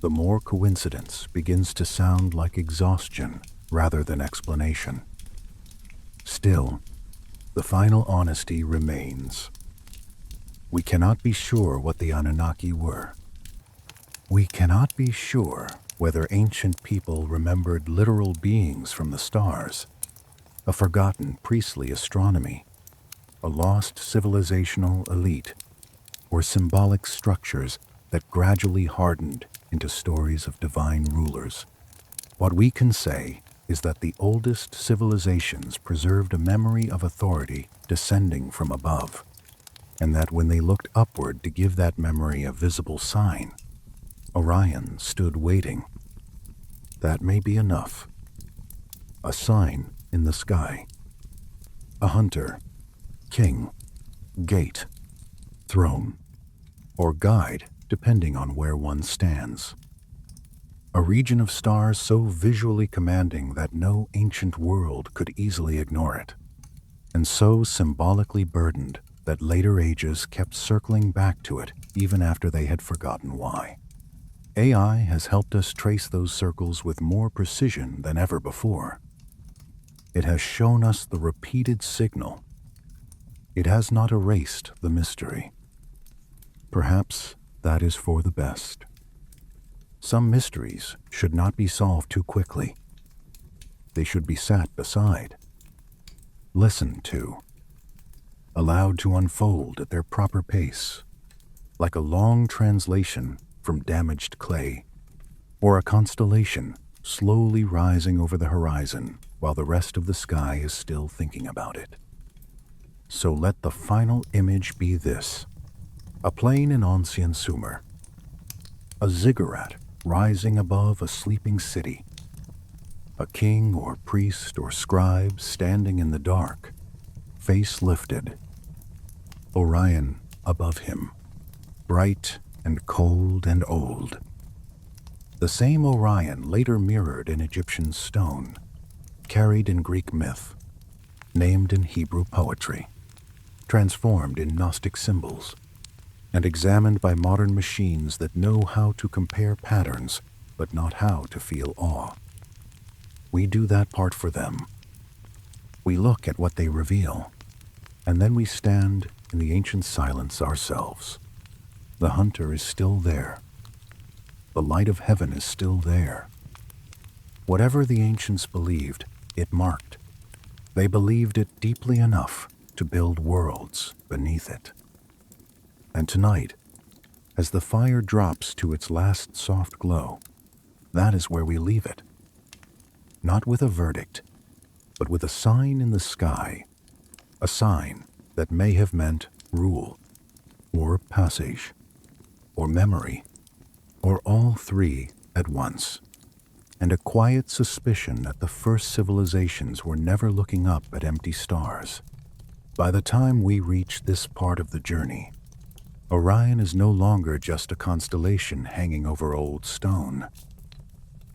the more coincidence begins to sound like exhaustion rather than explanation. Still, the final honesty remains. We cannot be sure what the Anunnaki were. We cannot be sure whether ancient people remembered literal beings from the stars, a forgotten priestly astronomy, a lost civilizational elite, or symbolic structures that gradually hardened into stories of divine rulers. What we can say is that the oldest civilizations preserved a memory of authority descending from above, and that when they looked upward to give that memory a visible sign, Orion stood waiting. That may be enough. A sign in the sky. A hunter, king, gate, throne, or guide, depending on where one stands. A region of stars so visually commanding that no ancient world could easily ignore it, and so symbolically burdened that later ages kept circling back to it even after they had forgotten why. AI has helped us trace those circles with more precision than ever before. It has shown us the repeated signal. It has not erased the mystery. Perhaps that is for the best. Some mysteries should not be solved too quickly. They should be sat beside, listened to, allowed to unfold at their proper pace, like a long translation from damaged clay, or a constellation slowly rising over the horizon while the rest of the sky is still thinking about it. So let the final image be this: a plain in ancient Sumer, a ziggurat rising above a sleeping city, a king or priest or scribe standing in the dark, face lifted, Orion above him, bright and cold and old. The same Orion later mirrored in Egyptian stone, carried in Greek myth, named in Hebrew poetry, transformed in Gnostic symbols, and examined by modern machines that know how to compare patterns but not how to feel awe. We do that part for them. We look at what they reveal, and then we stand in the ancient silence ourselves. The hunter is still there. The light of heaven is still there. Whatever the ancients believed, it marked. They believed it deeply enough to build worlds beneath it. And tonight, as the fire drops to its last soft glow, that is where we leave it. Not with a verdict, but with a sign in the sky, a sign that may have meant rule, or passage, or memory, or all three at once, and a quiet suspicion that the first civilizations were never looking up at empty stars. By the time we reach this part of the journey, Orion is no longer just a constellation hanging over old stone.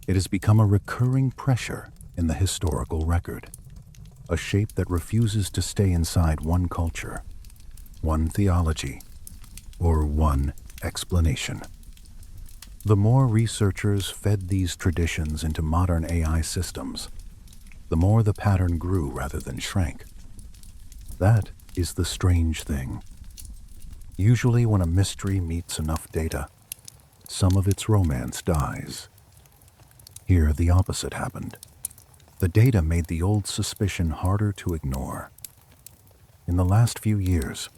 It has become a recurring pressure in the historical record, a shape that refuses to stay inside one culture, one theology, or one explanation. The more researchers fed these traditions into modern AI systems, the more the pattern grew rather than shrank. That is the strange thing. Usually when a mystery meets enough data, some of its romance dies. Here the opposite happened. The data made the old suspicion harder to ignore. In the last few years,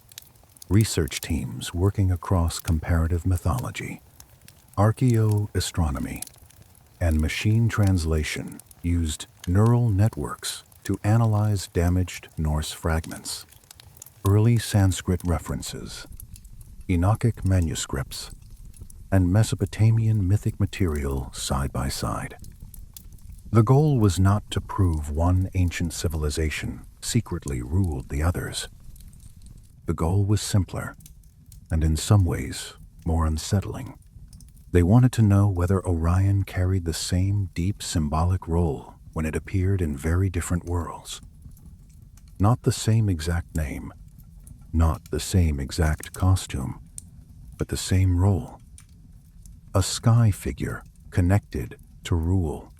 research teams working across comparative mythology, archaeoastronomy, and machine translation used neural networks to analyze damaged Norse fragments, early Sanskrit references, Enochic manuscripts, and Mesopotamian mythic material side by side. The goal was not to prove one ancient civilization secretly ruled the others. The goal was simpler, and in some ways more unsettling. They wanted to know whether Orion carried the same deep symbolic role when it appeared in very different worlds. Not the same exact name, not the same exact costume, but the same role. A sky figure connected to rule,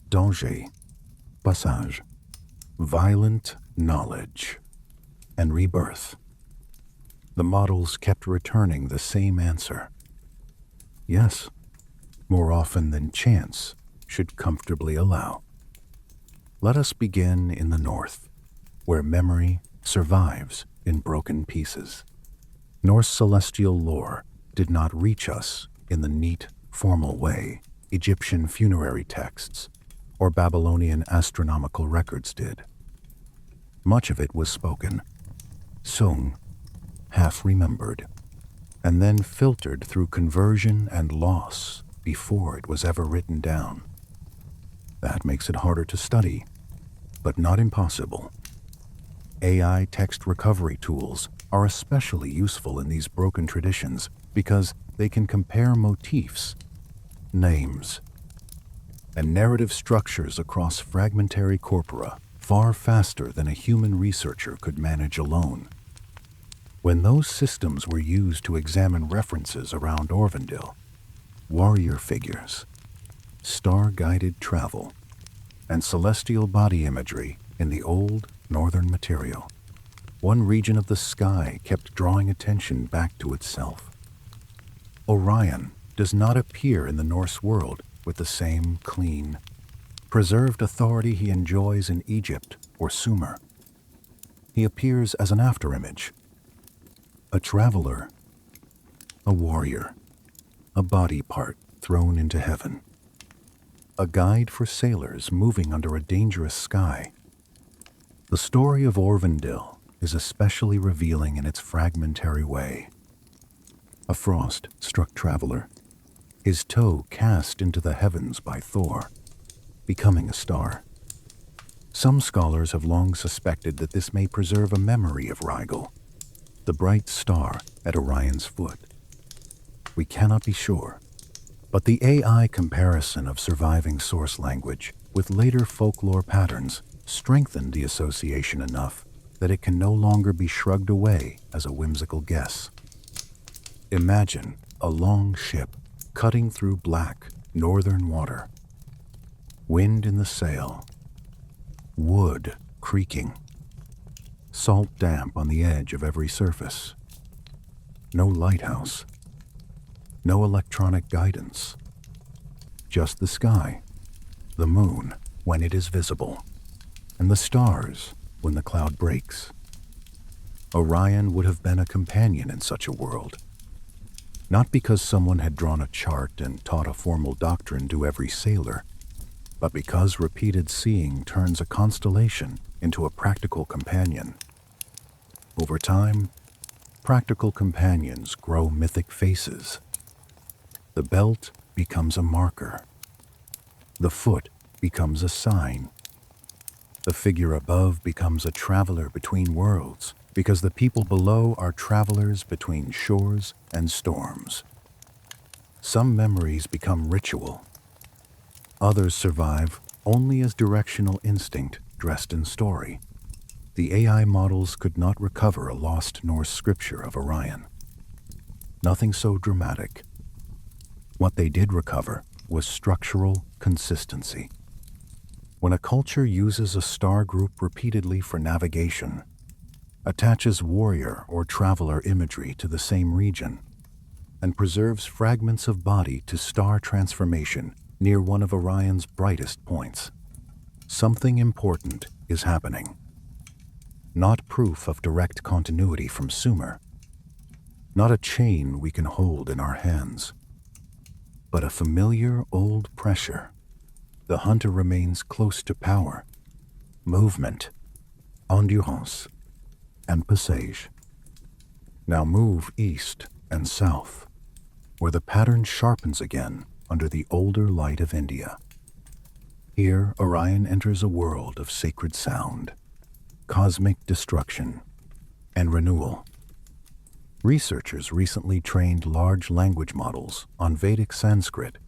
danger, passage, violent knowledge, and rebirth. The models kept returning the same answer. Yes, more often than chance should comfortably allow. Let us begin in the north, where memory survives in broken pieces. Norse celestial lore did not reach us in the neat, formal way Egyptian funerary texts or Babylonian astronomical records did. Much of it was spoken, sung, half remembered, and then filtered through conversion and loss before it was ever written down. That makes it harder to study, but not impossible. AI text recovery tools are especially useful in these broken traditions because they can compare motifs, names, and narrative structures across fragmentary corpora far faster than a human researcher could manage alone. When those systems were used to examine references around Orvendil, warrior figures, star-guided travel, and celestial body imagery in the old northern material, one region of the sky kept drawing attention back to itself. Orion does not appear in the Norse world with the same clean, preserved authority he enjoys in Egypt or Sumer. He appears as an afterimage, a traveler, a warrior, a body part thrown into heaven, a guide for sailors moving under a dangerous sky. The story of Orvendil is especially revealing in its fragmentary way. A frost-struck traveler, his toe cast into the heavens by Thor, becoming a star. Some scholars have long suspected that this may preserve a memory of Rigel, the bright star at Orion's foot. We cannot be sure, but the AI comparison of surviving source language with later folklore patterns strengthened the association enough that it can no longer be shrugged away as a whimsical guess. Imagine a long ship cutting through black, northern water. Wind in the sail, wood creaking, salt damp on the edge of every surface. No lighthouse, no electronic guidance, just the sky, the moon when it is visible, and the stars when the cloud breaks. Orion would have been a companion in such a world, not because someone had drawn a chart and taught a formal doctrine to every sailor, but because repeated seeing turns a constellation into a practical companion. Over time, practical companions grow mythic faces. The belt becomes a marker. The foot becomes a sign. The figure above becomes a traveler between worlds, because the people below are travelers between shores and storms. Some memories become ritual. Others survive only as directional instinct dressed in story. The AI models could not recover a lost Norse scripture of Orion. Nothing so dramatic. What they did recover was structural consistency. When a culture uses a star group repeatedly for navigation, attaches warrior or traveler imagery to the same region, and preserves fragments of body to star transformation near one of Orion's brightest points, something important is happening. Not proof of direct continuity from Sumer, not a chain we can hold in our hands, but a familiar old pressure. The hunter remains close to power, movement, endurance, and passage. Now move east and south, where the pattern sharpens again under the older light of India. Here, Orion enters a world of sacred sound, cosmic destruction, and renewal. Researchers recently trained large language models on Vedic Sanskrit,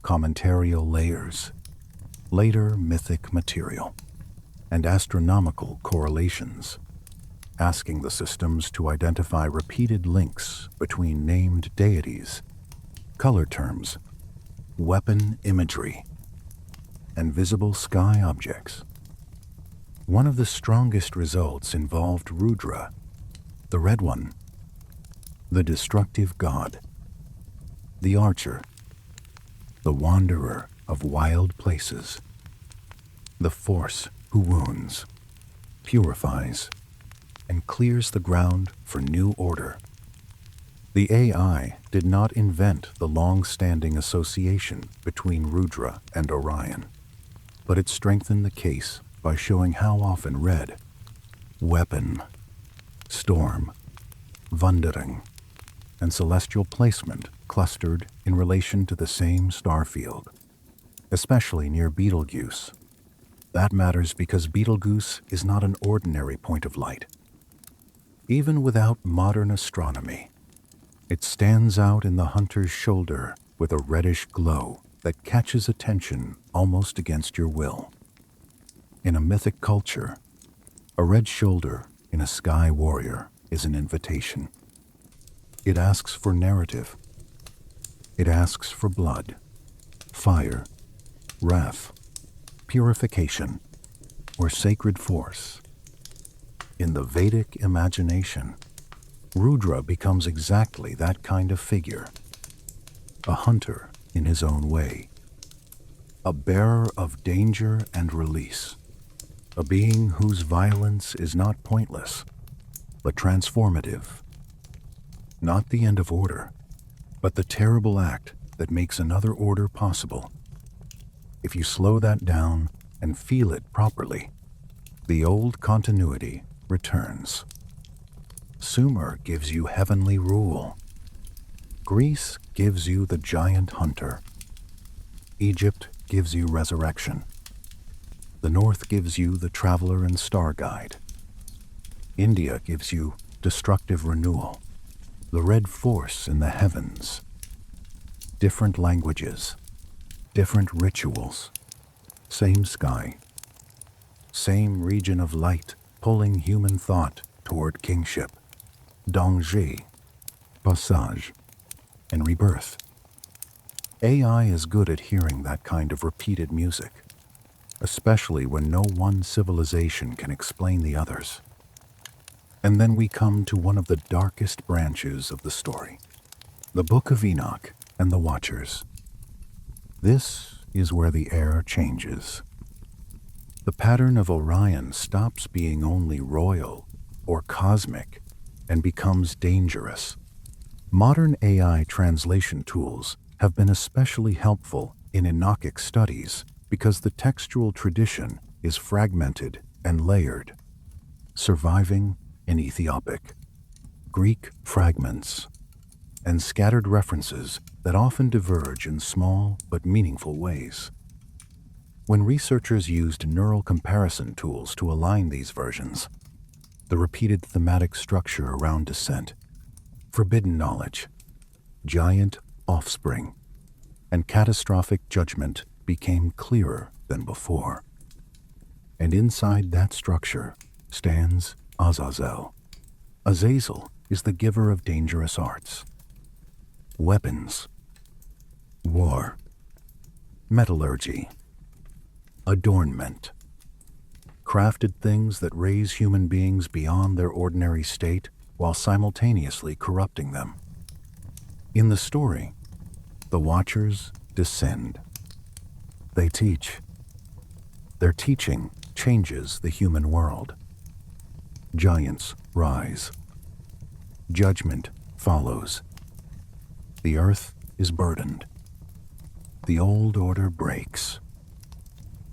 commentarial layers, later mythic material, and astronomical correlations, asking the systems to identify repeated links between named deities, color terms, weapon imagery, and visible sky objects. One of the strongest results involved Rudra, the red one, the destructive god, the archer, the wanderer of wild places, the force who wounds, purifies, and clears the ground for new order. The AI did not invent the long-standing association between Rudra and Orion, but it strengthened the case by showing how often red, weapon, storm, wandering, and celestial placement clustered in relation to the same star field, especially near Betelgeuse. That matters because Betelgeuse is not an ordinary point of light. Even without modern astronomy, it stands out in the hunter's shoulder with a reddish glow that catches attention almost against your will. In a mythic culture, a red shoulder in a sky warrior is an invitation. It asks for narrative. It asks for blood, fire, wrath, purification, or sacred force. In the Vedic imagination, Rudra becomes exactly that kind of figure, a hunter in his own way, a bearer of danger and release, a being whose violence is not pointless, but transformative. Not the end of order, but the terrible act that makes another order possible. If you slow that down and feel it properly, the old continuity returns. Sumer gives you heavenly rule. Greece gives you the giant hunter. Egypt gives you resurrection. The North gives you the traveler and star guide. India gives you destructive renewal, the red force in the heavens. Different languages, different rituals, same sky, same region of light pulling human thought toward kingship, danger, passage, and rebirth. AI is good at hearing that kind of repeated music, especially when no one civilization can explain the others. And then we come to one of the darkest branches of the story, the Book of Enoch and the Watchers. This is where the air changes. The pattern of Orion stops being only royal or cosmic and becomes dangerous. Modern AI translation tools have been especially helpful in Enochic studies because the textual tradition is fragmented and layered. Surviving in Ethiopic, Greek fragments, and scattered references that often diverge in small but meaningful ways. When researchers used neural comparison tools to align these versions, the repeated thematic structure around descent, forbidden knowledge, giant offspring, and catastrophic judgment became clearer than before. And inside that structure stands Azazel. Azazel is the giver of dangerous arts, weapons, war, metallurgy, adornment, crafted things that raise human beings beyond their ordinary state while simultaneously corrupting them. In the story, the Watchers descend. They teach. Their teaching changes the human world. Giants rise. Judgment follows. The earth is burdened. The old order breaks.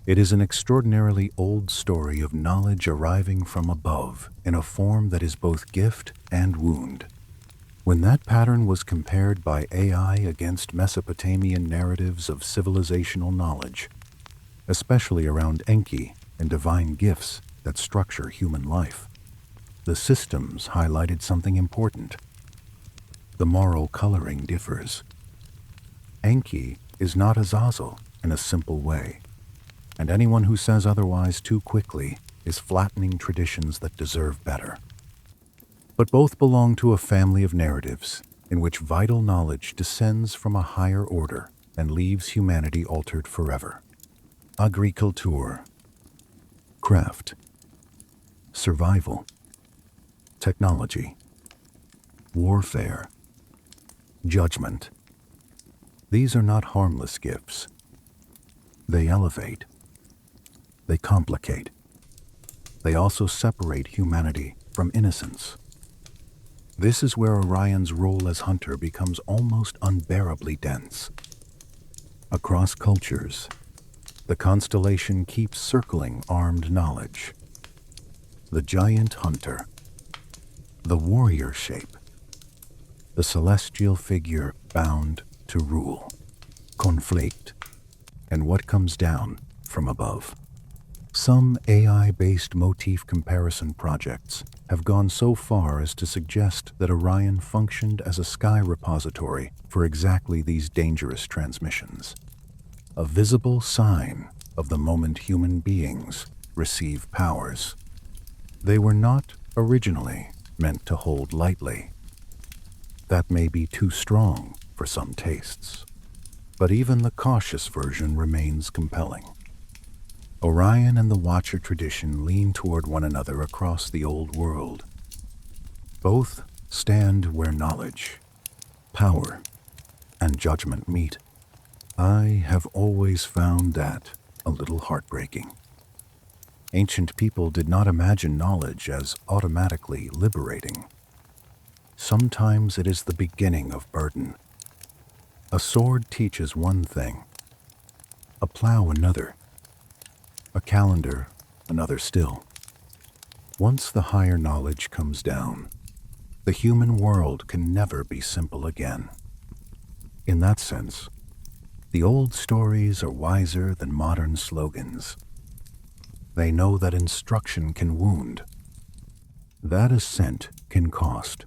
It is an extraordinarily old story of knowledge arriving from above in a form that is both gift and wound. When that pattern was compared by AI against Mesopotamian narratives of civilizational knowledge, especially around Enki and divine gifts that structure human life, the systems highlighted something important. The moral coloring differs. Enki is not Azazel in a simple way, and anyone who says otherwise too quickly is flattening traditions that deserve better. But both belong to a family of narratives in which vital knowledge descends from a higher order and leaves humanity altered forever. Agriculture, craft, survival, technology, warfare, judgment. These are not harmless gifts. They elevate. They complicate. They also separate humanity from innocence. This is where Orion's role as hunter becomes almost unbearably dense. Across cultures, the constellation keeps circling armed knowledge. The giant hunter, the warrior shape, the celestial figure bound to rule, conflict, and what comes down from above. Some AI-based motif comparison projects have gone so far as to suggest that Orion functioned as a sky repository for exactly these dangerous transmissions, a visible sign of the moment human beings receive powers they were not originally meant to hold lightly. That may be too strong for some tastes, but even the cautious version remains compelling. Orion and the Watcher tradition lean toward one another across the old world. Both stand where knowledge, power, and judgment meet. I have always found that a little heartbreaking. Ancient people did not imagine knowledge as automatically liberating. Sometimes it is the beginning of burden. A sword teaches one thing, a plow another, a calendar another still. Once the higher knowledge comes down, the human world can never be simple again. In that sense, the old stories are wiser than modern slogans. They know that instruction can wound, that ascent can cost,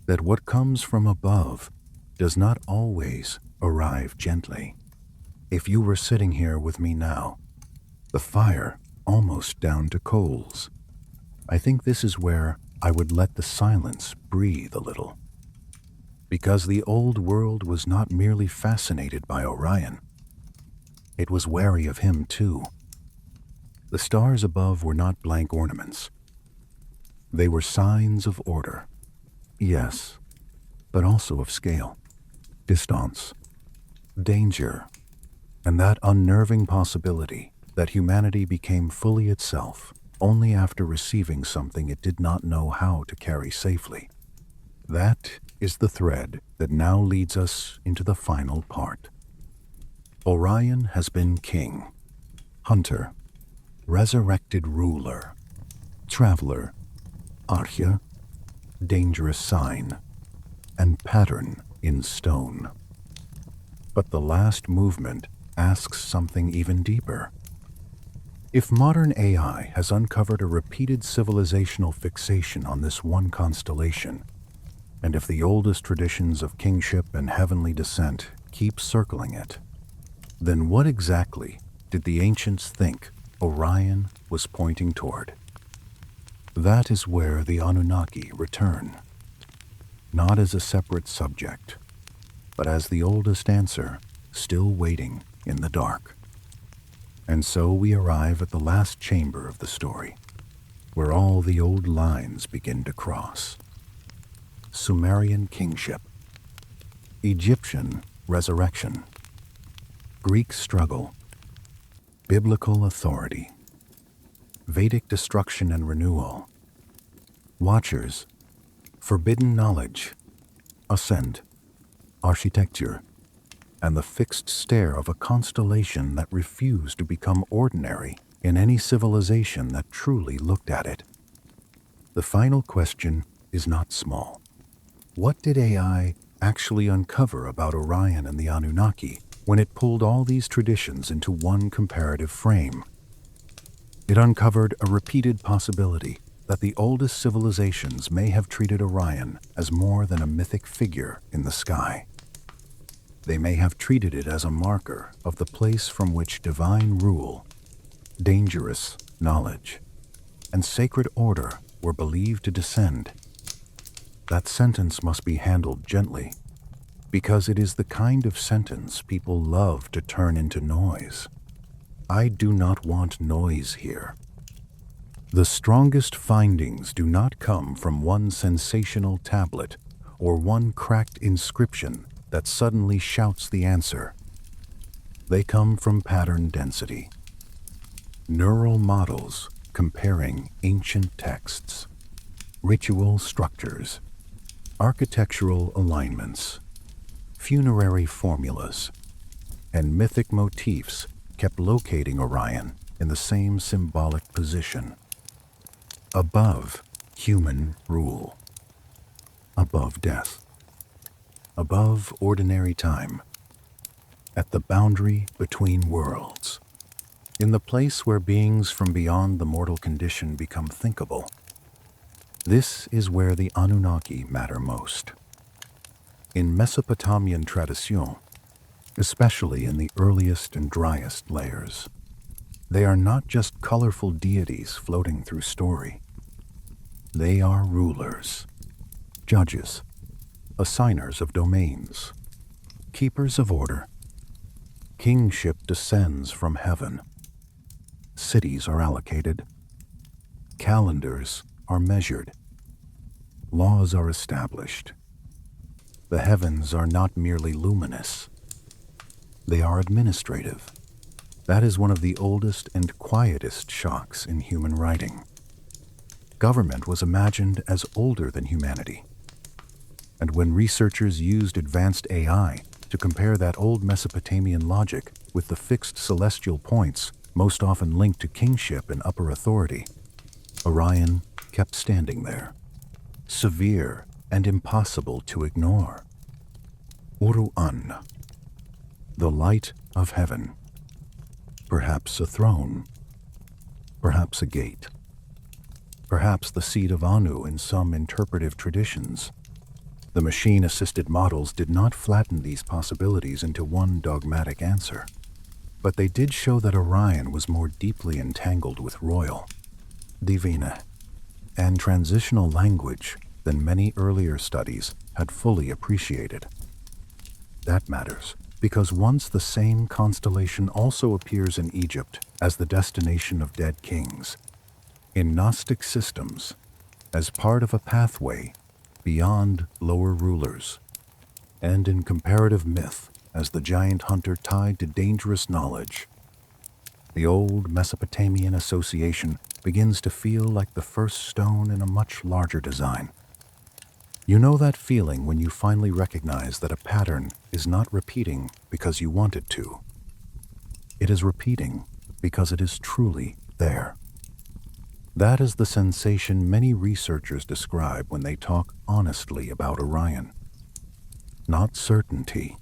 that what comes from above does not always arrive gently. If you were sitting here with me now, the fire almost down to coals, I think this is where I would let the silence breathe a little. Because the old world was not merely fascinated by Orion. It was wary of him too. The stars above were not blank ornaments. They were signs of order. Yes, but also of scale, distance, danger, and that unnerving possibility that humanity became fully itself only after receiving something it did not know how to carry safely. That is the thread that now leads us into the final part. Orion has been king, hunter, resurrected ruler, traveler, archia, dangerous sign, and pattern in stone. But the last movement asks something even deeper. If modern AI has uncovered a repeated civilizational fixation on this one constellation, and if the oldest traditions of kingship and heavenly descent keep circling it, then what exactly did the ancients think Orion was pointing toward? That is where the Anunnaki return, not as a separate subject, but as the oldest answer still waiting in the dark. And so we arrive at the last chamber of the story, where all the old lines begin to cross. Sumerian kingship, Egyptian resurrection, Greek struggle, biblical authority, Vedic destruction and renewal, Watchers, forbidden knowledge, ascent, architecture, and the fixed stare of a constellation that refused to become ordinary in any civilization that truly looked at it. The final question is not small. What did AI actually uncover about Orion and the Anunnaki when it pulled all these traditions into one comparative frame? It uncovered a repeated possibility that the oldest civilizations may have treated Orion as more than a mythic figure in the sky. They may have treated it as a marker of the place from which divine rule, dangerous knowledge, and sacred order were believed to descend. That sentence must be handled gently, because it is the kind of sentence people love to turn into noise. I do not want noise here. The strongest findings do not come from one sensational tablet or one cracked inscription that suddenly shouts the answer. They come from pattern density, neural models comparing ancient texts, Ritual structures, architectural alignments, funerary formulas, and mythic motifs kept locating Orion in the same symbolic position. Above human rule, above death, above ordinary time, at the boundary between worlds, in the place where beings from beyond the mortal condition become thinkable. This is where the Anunnaki matter most. In Mesopotamian tradition, especially in the earliest and driest layers, they are not just colorful deities floating through story. They are rulers, judges, assigners of domains, keepers of order. Kingship descends from heaven. Cities are allocated. Calendars are measured. Laws are established. The heavens are not merely luminous. They are administrative. That is one of the oldest and quietest shocks in human writing. Government was imagined as older than humanity. And when researchers used advanced AI to compare that old Mesopotamian logic with the fixed celestial points most often linked to kingship and upper authority, Orion kept standing there, severe and impossible to ignore. Orion, the light of heaven. Perhaps a throne, perhaps a gate, perhaps the seat of Anu in some interpretive traditions. The machine-assisted models did not flatten these possibilities into one dogmatic answer, but they did show that Orion was more deeply entangled with royal, divina, and transitional language than many earlier studies had fully appreciated. That matters, because once the same constellation also appears in Egypt as the destination of dead kings, in Gnostic systems, as part of a pathway beyond lower rulers, and in comparative myth as the giant hunter tied to dangerous knowledge, the old Mesopotamian association begins to feel like the first stone in a much larger design. You know that feeling when you finally recognize that a pattern is not repeating because you want it to. It is repeating because it is truly there. That is the sensation many researchers describe when they talk honestly about Orion. Not certainty,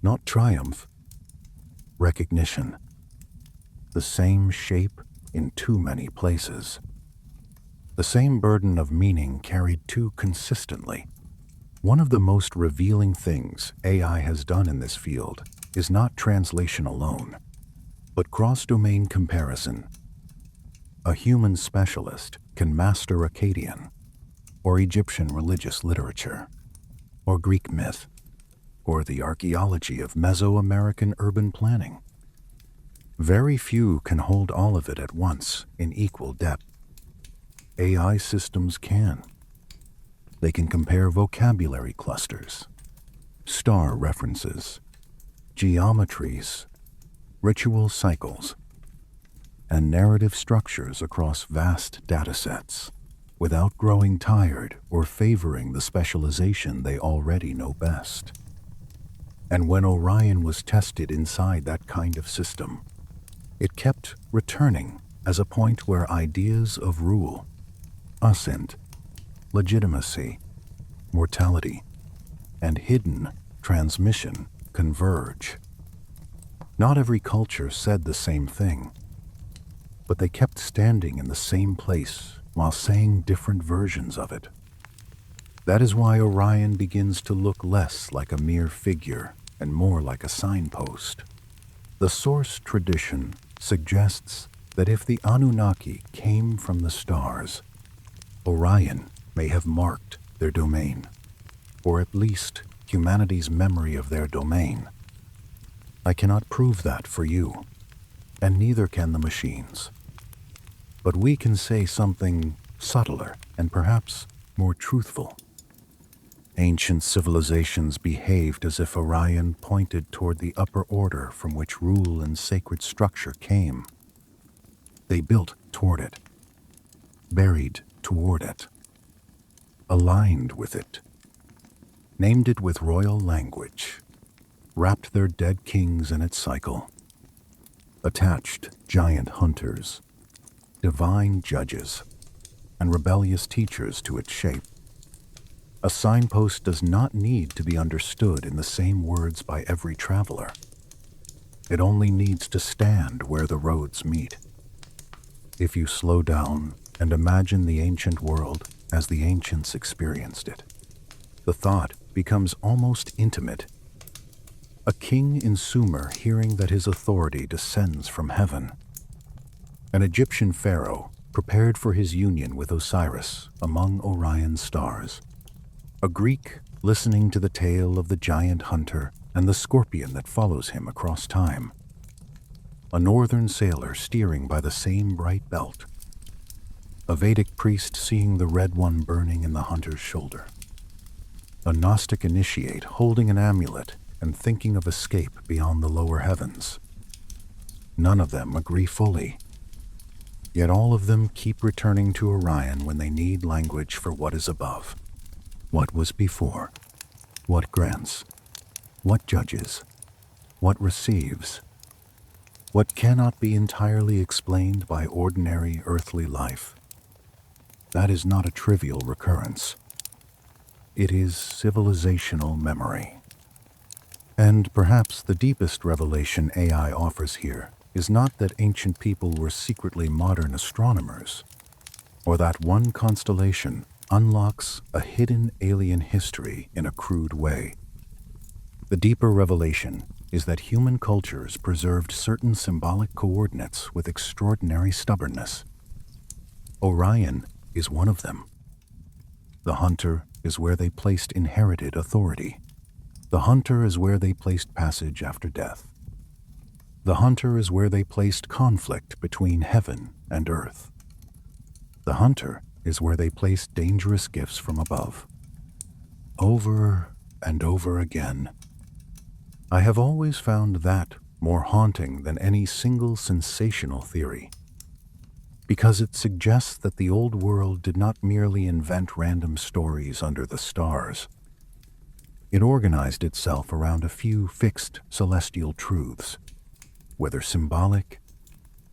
not triumph, recognition. The same shape in too many places. The same burden of meaning carried too consistently. One of the most revealing things AI has done in this field is not translation alone, but cross-domain comparison. A human specialist can master Akkadian, or Egyptian religious literature, or Greek myth, or the archaeology of Mesoamerican urban planning. Very few can hold all of it at once in equal depth. AI systems can. They can compare vocabulary clusters, star references, geometries, ritual cycles, and narrative structures across vast datasets without growing tired or favoring the specialization they already know best. And when Orion was tested inside that kind of system, it kept returning as a point where ideas of rule, ascent, legitimacy, mortality, and hidden transmission converge. Not every culture said the same thing, but they kept standing in the same place while saying different versions of it. That is why Orion begins to look less like a mere figure and more like a signpost. The source tradition suggests that if the Anunnaki came from the stars, Orion may have marked their domain, or at least humanity's memory of their domain. I cannot prove that for you, and neither can the machines. But we can say something subtler and perhaps more truthful. Ancient civilizations behaved as if Orion pointed toward the upper order from which rule and sacred structure came. They built toward it, buried toward it, aligned with it, named it with royal language, wrapped their dead kings in its cycle, attached giant hunters, divine judges, and rebellious teachers to its shape. A signpost does not need to be understood in the same words by every traveler. It only needs to stand where the roads meet. If you slow down and imagine the ancient world as the ancients experienced it, the thought becomes almost intimate. A king in Sumer hearing that his authority descends from heaven. An Egyptian pharaoh prepared for his union with Osiris among Orion's stars. A Greek listening to the tale of the giant hunter and the scorpion that follows him across time. A northern sailor steering by the same bright belt. A Vedic priest seeing the red one burning in the hunter's shoulder. A Gnostic initiate holding an amulet and thinking of escape beyond the lower heavens. None of them agree fully, yet all of them keep returning to Orion when they need language for what is above, what was before, what grants, what judges, what receives, what cannot be entirely explained by ordinary earthly life. That is not a trivial recurrence. It is civilizational memory. And perhaps the deepest revelation AI offers here is not that ancient people were secretly modern astronomers, or that one constellation unlocks a hidden alien history in a crude way. The deeper revelation is that human cultures preserved certain symbolic coordinates with extraordinary stubbornness. Orion is one of them. The hunter is where they placed inherited authority. The hunter is where they placed passage after death. The hunter is where they placed conflict between heaven and earth. The hunter is where they placed dangerous gifts from above. Over and over again, I have always found that more haunting than any single sensational theory, because it suggests that the old world did not merely invent random stories under the stars. It organized itself around a few fixed celestial truths, whether symbolic,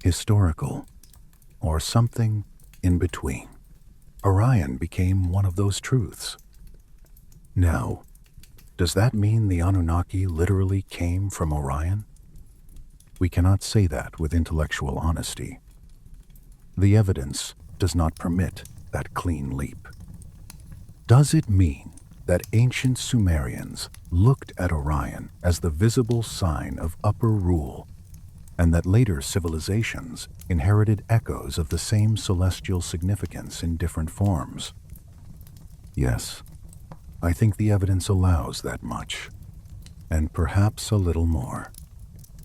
historical, or something in between. Orion became one of those truths. Now, does that mean the Anunnaki literally came from Orion? We cannot say that with intellectual honesty. The evidence does not permit that clean leap. Does it mean that ancient Sumerians looked at Orion as the visible sign of upper rule, and that later civilizations inherited echoes of the same celestial significance in different forms? Yes, I think the evidence allows that much, and perhaps a little more.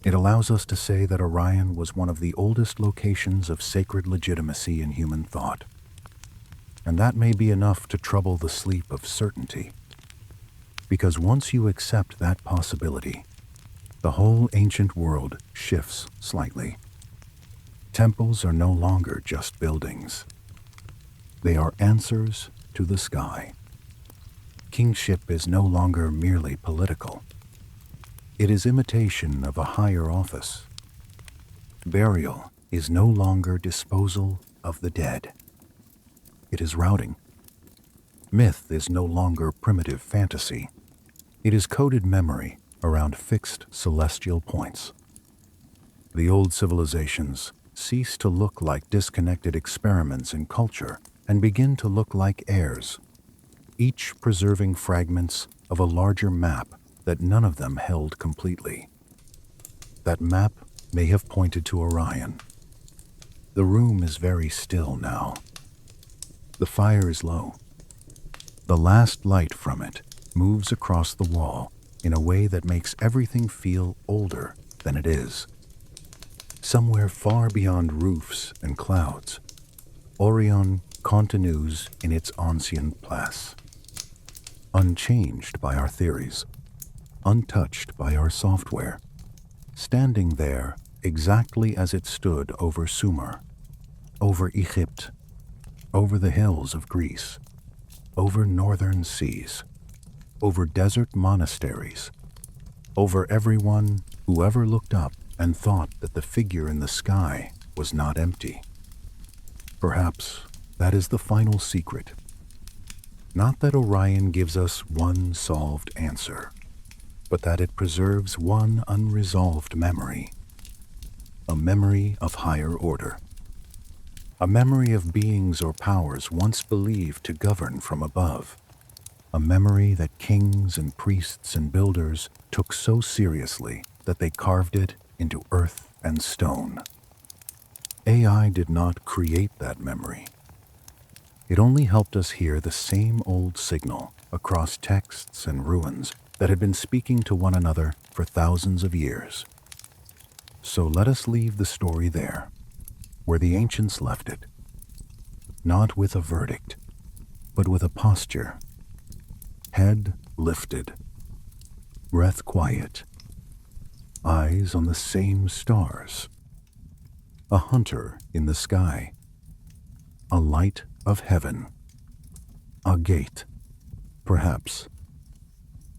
It allows us to say that Orion was one of the oldest locations of sacred legitimacy in human thought, and that may be enough to trouble the sleep of certainty. Because once you accept that possibility, the whole ancient world shifts slightly. Temples are no longer just buildings. They are answers to the sky. Kingship is no longer merely political. It is imitation of a higher office. Burial is no longer disposal of the dead. It is routing. Myth is no longer primitive fantasy. It is coded memory around fixed celestial points. The old civilizations cease to look like disconnected experiments in culture and begin to look like heirs, each preserving fragments of a larger map that none of them held completely. That map may have pointed to Orion. The room is very still now. The fire is low. The last light from it moves across the wall in a way that makes everything feel older than it is. Somewhere far beyond roofs and clouds, Orion continues in its ancient place, unchanged by our theories, untouched by our software, standing there exactly as it stood over Sumer, over Egypt, over the hills of Greece, over northern seas, over desert monasteries, over everyone who ever looked up and thought that the figure in the sky was not empty. Perhaps that is the final secret. Not that Orion gives us one solved answer, but that it preserves one unresolved memory, a memory of higher order, a memory of beings or powers once believed to govern from above, a memory that kings and priests and builders took so seriously that they carved it into earth and stone. AI did not create that memory. It only helped us hear the same old signal across texts and ruins that had been speaking to one another for thousands of years. So let us leave the story there, where the ancients left it, not with a verdict, but with a posture, head lifted, breath quiet, eyes on the same stars, a hunter in the sky, a light of heaven, a gate, perhaps,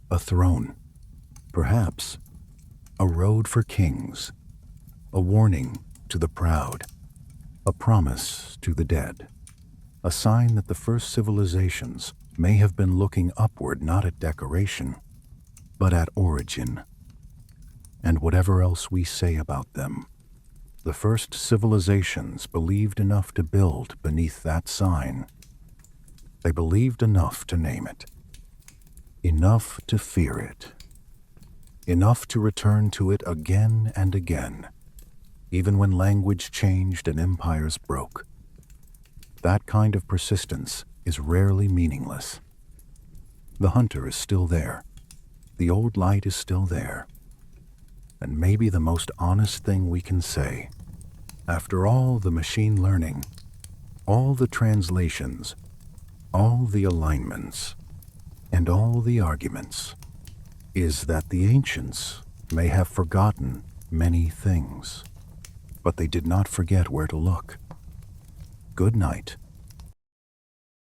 a throne, perhaps, a road for kings, a warning to the proud, a promise to the dead, a sign that the first civilizations may have been looking upward not at decoration, but at origin. And whatever else we say about them, the first civilizations believed enough to build beneath that sign. They believed enough to name it, enough to fear it, enough to return to it again and again, even when language changed and empires broke. That kind of persistence is rarely meaningless. The hunter is still there. The old light is still there. And maybe the most honest thing we can say, after all the machine learning, all the translations, all the alignments, and all the arguments, is that the ancients may have forgotten many things, but they did not forget where to look. Good night.